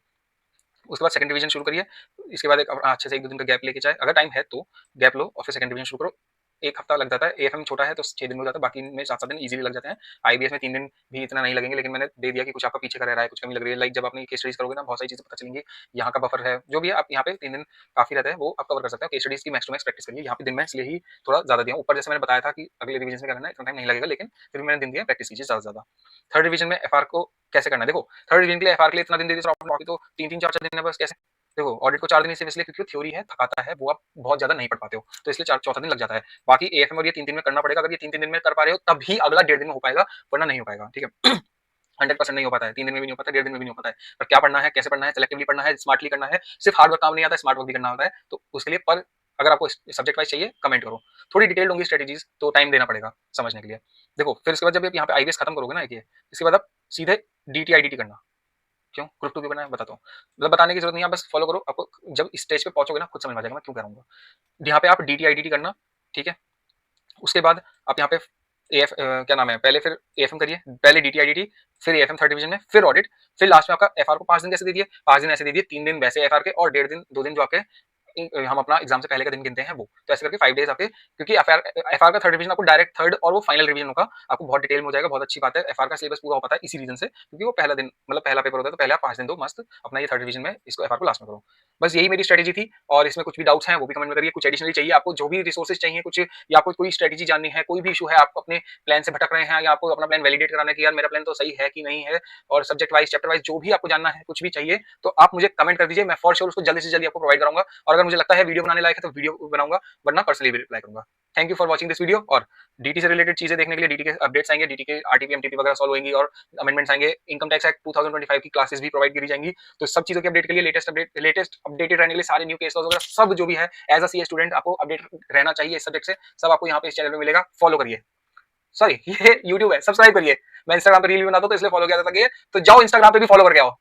उसके बाद सेकंड डिवीजन शुरू करिए, इसके बाद एक अच्छे से 1-2 दिन का गैप लेके, चाहे अगर टाइम है तो गैप लो, और फिर सेकंड डिवीजन शुरू करो। 1 हफ्ता लग जाता है, एएफएम छोटा है तो 6 दिन हो जाता है, बाकी में 7-7 दिन इजीली लग जाते हैं। आईबीएस में 3 दिन भी इतना नहीं लगेंगे, लेकिन मैंने दे दिया कि कुछ आपका पीछे का रह रहा है, कुछ कमी लग रही है, लाइक जब अपनी केस स्टडीज करोगे ना, बहुत सारी चीजें पता चलेंगी, यहाँ का बफर है जो भी है, आप यहाँ पे 3 दिन काफी रहता है, वो आप कवर कर सकते हैं। केस स्टडीज की मैक्स टू मैक्स प्रैक्टिस करिए, यहाँ पे दिन में इसलिए ही थोड़ा ज्यादा दिया, ऊपर जैसे मैंने बताया था कि अगले रिवीजन में क्या करना है, इतना टाइम नहीं लगेगा, लेकिन फिर भी मैंने दिन दिया, प्रैक्टिस कीजिए ज्यादा से ज्यादा। थर्ड डिवीजन में एफआर को कैसे करना है, देखो थर्ड डिवीजन के लिए एफआर के लिए इतना दिन दे दिया, बाकी तो 3-3 4-4 दिन है बस। कैसे, देखो ऑडिट को 4 दिन सिर्फ इसलिए क्योंकि थ्योरी है, थकाता है, वो आप बहुत ज्यादा नहीं पढ़ पाते हो, तो इसलिए चौथा दिन लग जाता है। बाकी एएफएम और ये 3 दिन में करना पड़ेगा, अगर ये 3-3 दिन में कर पा रहे हो तभी अगला 1.5 दिन में हो पाएगा, वरना नहीं हो पाएगा, ठीक है। 100% नहीं हो पाता है, 3 दिन में भी नहीं हो पाता, 1.5 दिन में भी नहीं हो पाता है। पर क्या पढ़ना है, कैसे पढ़ना है, सेलेक्टिवली पढ़ना है, स्मार्टली करना है, सिर्फ हार्ड वर्क काम नहीं आता, स्मार्ट वर्क भी करना होता है, तो उसके लिए पर अगर आपको सब्जेक्ट वाइज चाहिए कमेंट करो, थोड़ी डिटेल होंगी स्ट्रेटेजीज, तो टाइम देना पड़ेगा समझने के लिए। देखो फिर उसके बाद जब आप यहाँ पे आईबीएस खत्म करोगे ना, ये इसके बाद आप सीधे डीटी आईडीटी करना, क्यों ग्रुप 2 क्यों करना है बताता हूँ। मतलब बताने की जरूरत नहीं है, आप बस फॉलो करो, आपको जब स्टेज पे पहुंचोगे ना खुद समझ में आ जाएगा मैं क्यों कह रहा हूँ। यहाँ पे आप DT-IDT करना, ठीक है। उसके बाद आप यहाँ पे क्या नाम है, पहले फिर AFM करिए, पहले DT-IDT, फिर AFM थर्ड डिवीजन में, फिर ऑडिट, फिर लास्ट में आपका FR को 5 दिन कैसे दे दिए, 5 दिन ऐसे दे दिए, 3 दिन वैसे FR के और 1.5 दिन 2 दिन जो आपके हम अपना एग्जाम से पहले का दिन गिनते हैं वो, तो ऐसे करके 5 डेज आपके, क्योंकि एफआर का थर्ड डिवीजन आपको डायरेक्ट थर्ड और वो फाइनल रिवीजन होगा, आपको बहुत डिटेल में हो जाएगा, बहुत अच्छी बात है। एफआर का सिलेबस पूरा हो पाता है इसी रीजन से, क्योंकि वो पहला दिन मतलब पहला पेपर होता है, तो पहले आप 5 दिन दो मस्त अपना ये थर्ड डिवीजन में इसको एफआर को लास्ट में करो। बस यही मेरी स्ट्रेटेजी थी, और इसमें कुछ भी डाउट्स हैं वो भी कमेंट में करिए, कुछ एडिशनली चाहिए आपको, जो भी रिसोर्सेज चाहिए कुछ, या आपको कोई स्ट्रेटेजी जाननी है, कोई भी इशू है, आप अपने प्लान से भटक रहे हैं या आपको अपना प्लान वैलिडेट कराना है कि यार मेरा प्लान तो सही है कि नहीं है, और सब्जेक्ट वाइज चैप्टर वाइज जो भी आपको जानना है कुछ भी चाहिए तो आप मुझे कमेंट कर दीजिए, मैं फॉर श्योर उसको जल्दी से जल्दी आपको प्रोवाइड कराऊंगा, और अगर मुझे लगता है वीडियो बनाने लायक है तो वीडियो बनाऊंगा, वरना पर्सनली भी रिप्लाई करूंगा। Thank you for watching this video, और डीटी से रिलेटेड चीजें देखने के लिए डीटी के अपडेट्स आएंगे, डीटी के आरटीपी एमटीपी वगैरह सॉल्व होंगी और अमेंडमेंट्स आएंगे, इनकम टैक्स एक्ट 2025 की क्लासेस भी प्रोवाइड करी जाएंगी। तो सब चीजों के अपडेट के लिए लेटेस्ट अपडेटेड रहने के लिए सारे न्यू केस लॉज वगैरह सब जो भी है एज अ सीए स्टूडेंट आपको अपडेट रहना चाहिए इस सब्जेक्ट से, सब आपको यहाँ पे इस चैनल में मिलेगा, फॉलो करिए। सॉरी ये यूट्यूब है, सब्सक्राइब करिए, मैं इंस्टाग्राम पे रील भी बनाता हूँ तो इसलिए फॉलो किया जाता है, तो जाओ इंस्टाग्राम पे भी फॉलो करके आओ।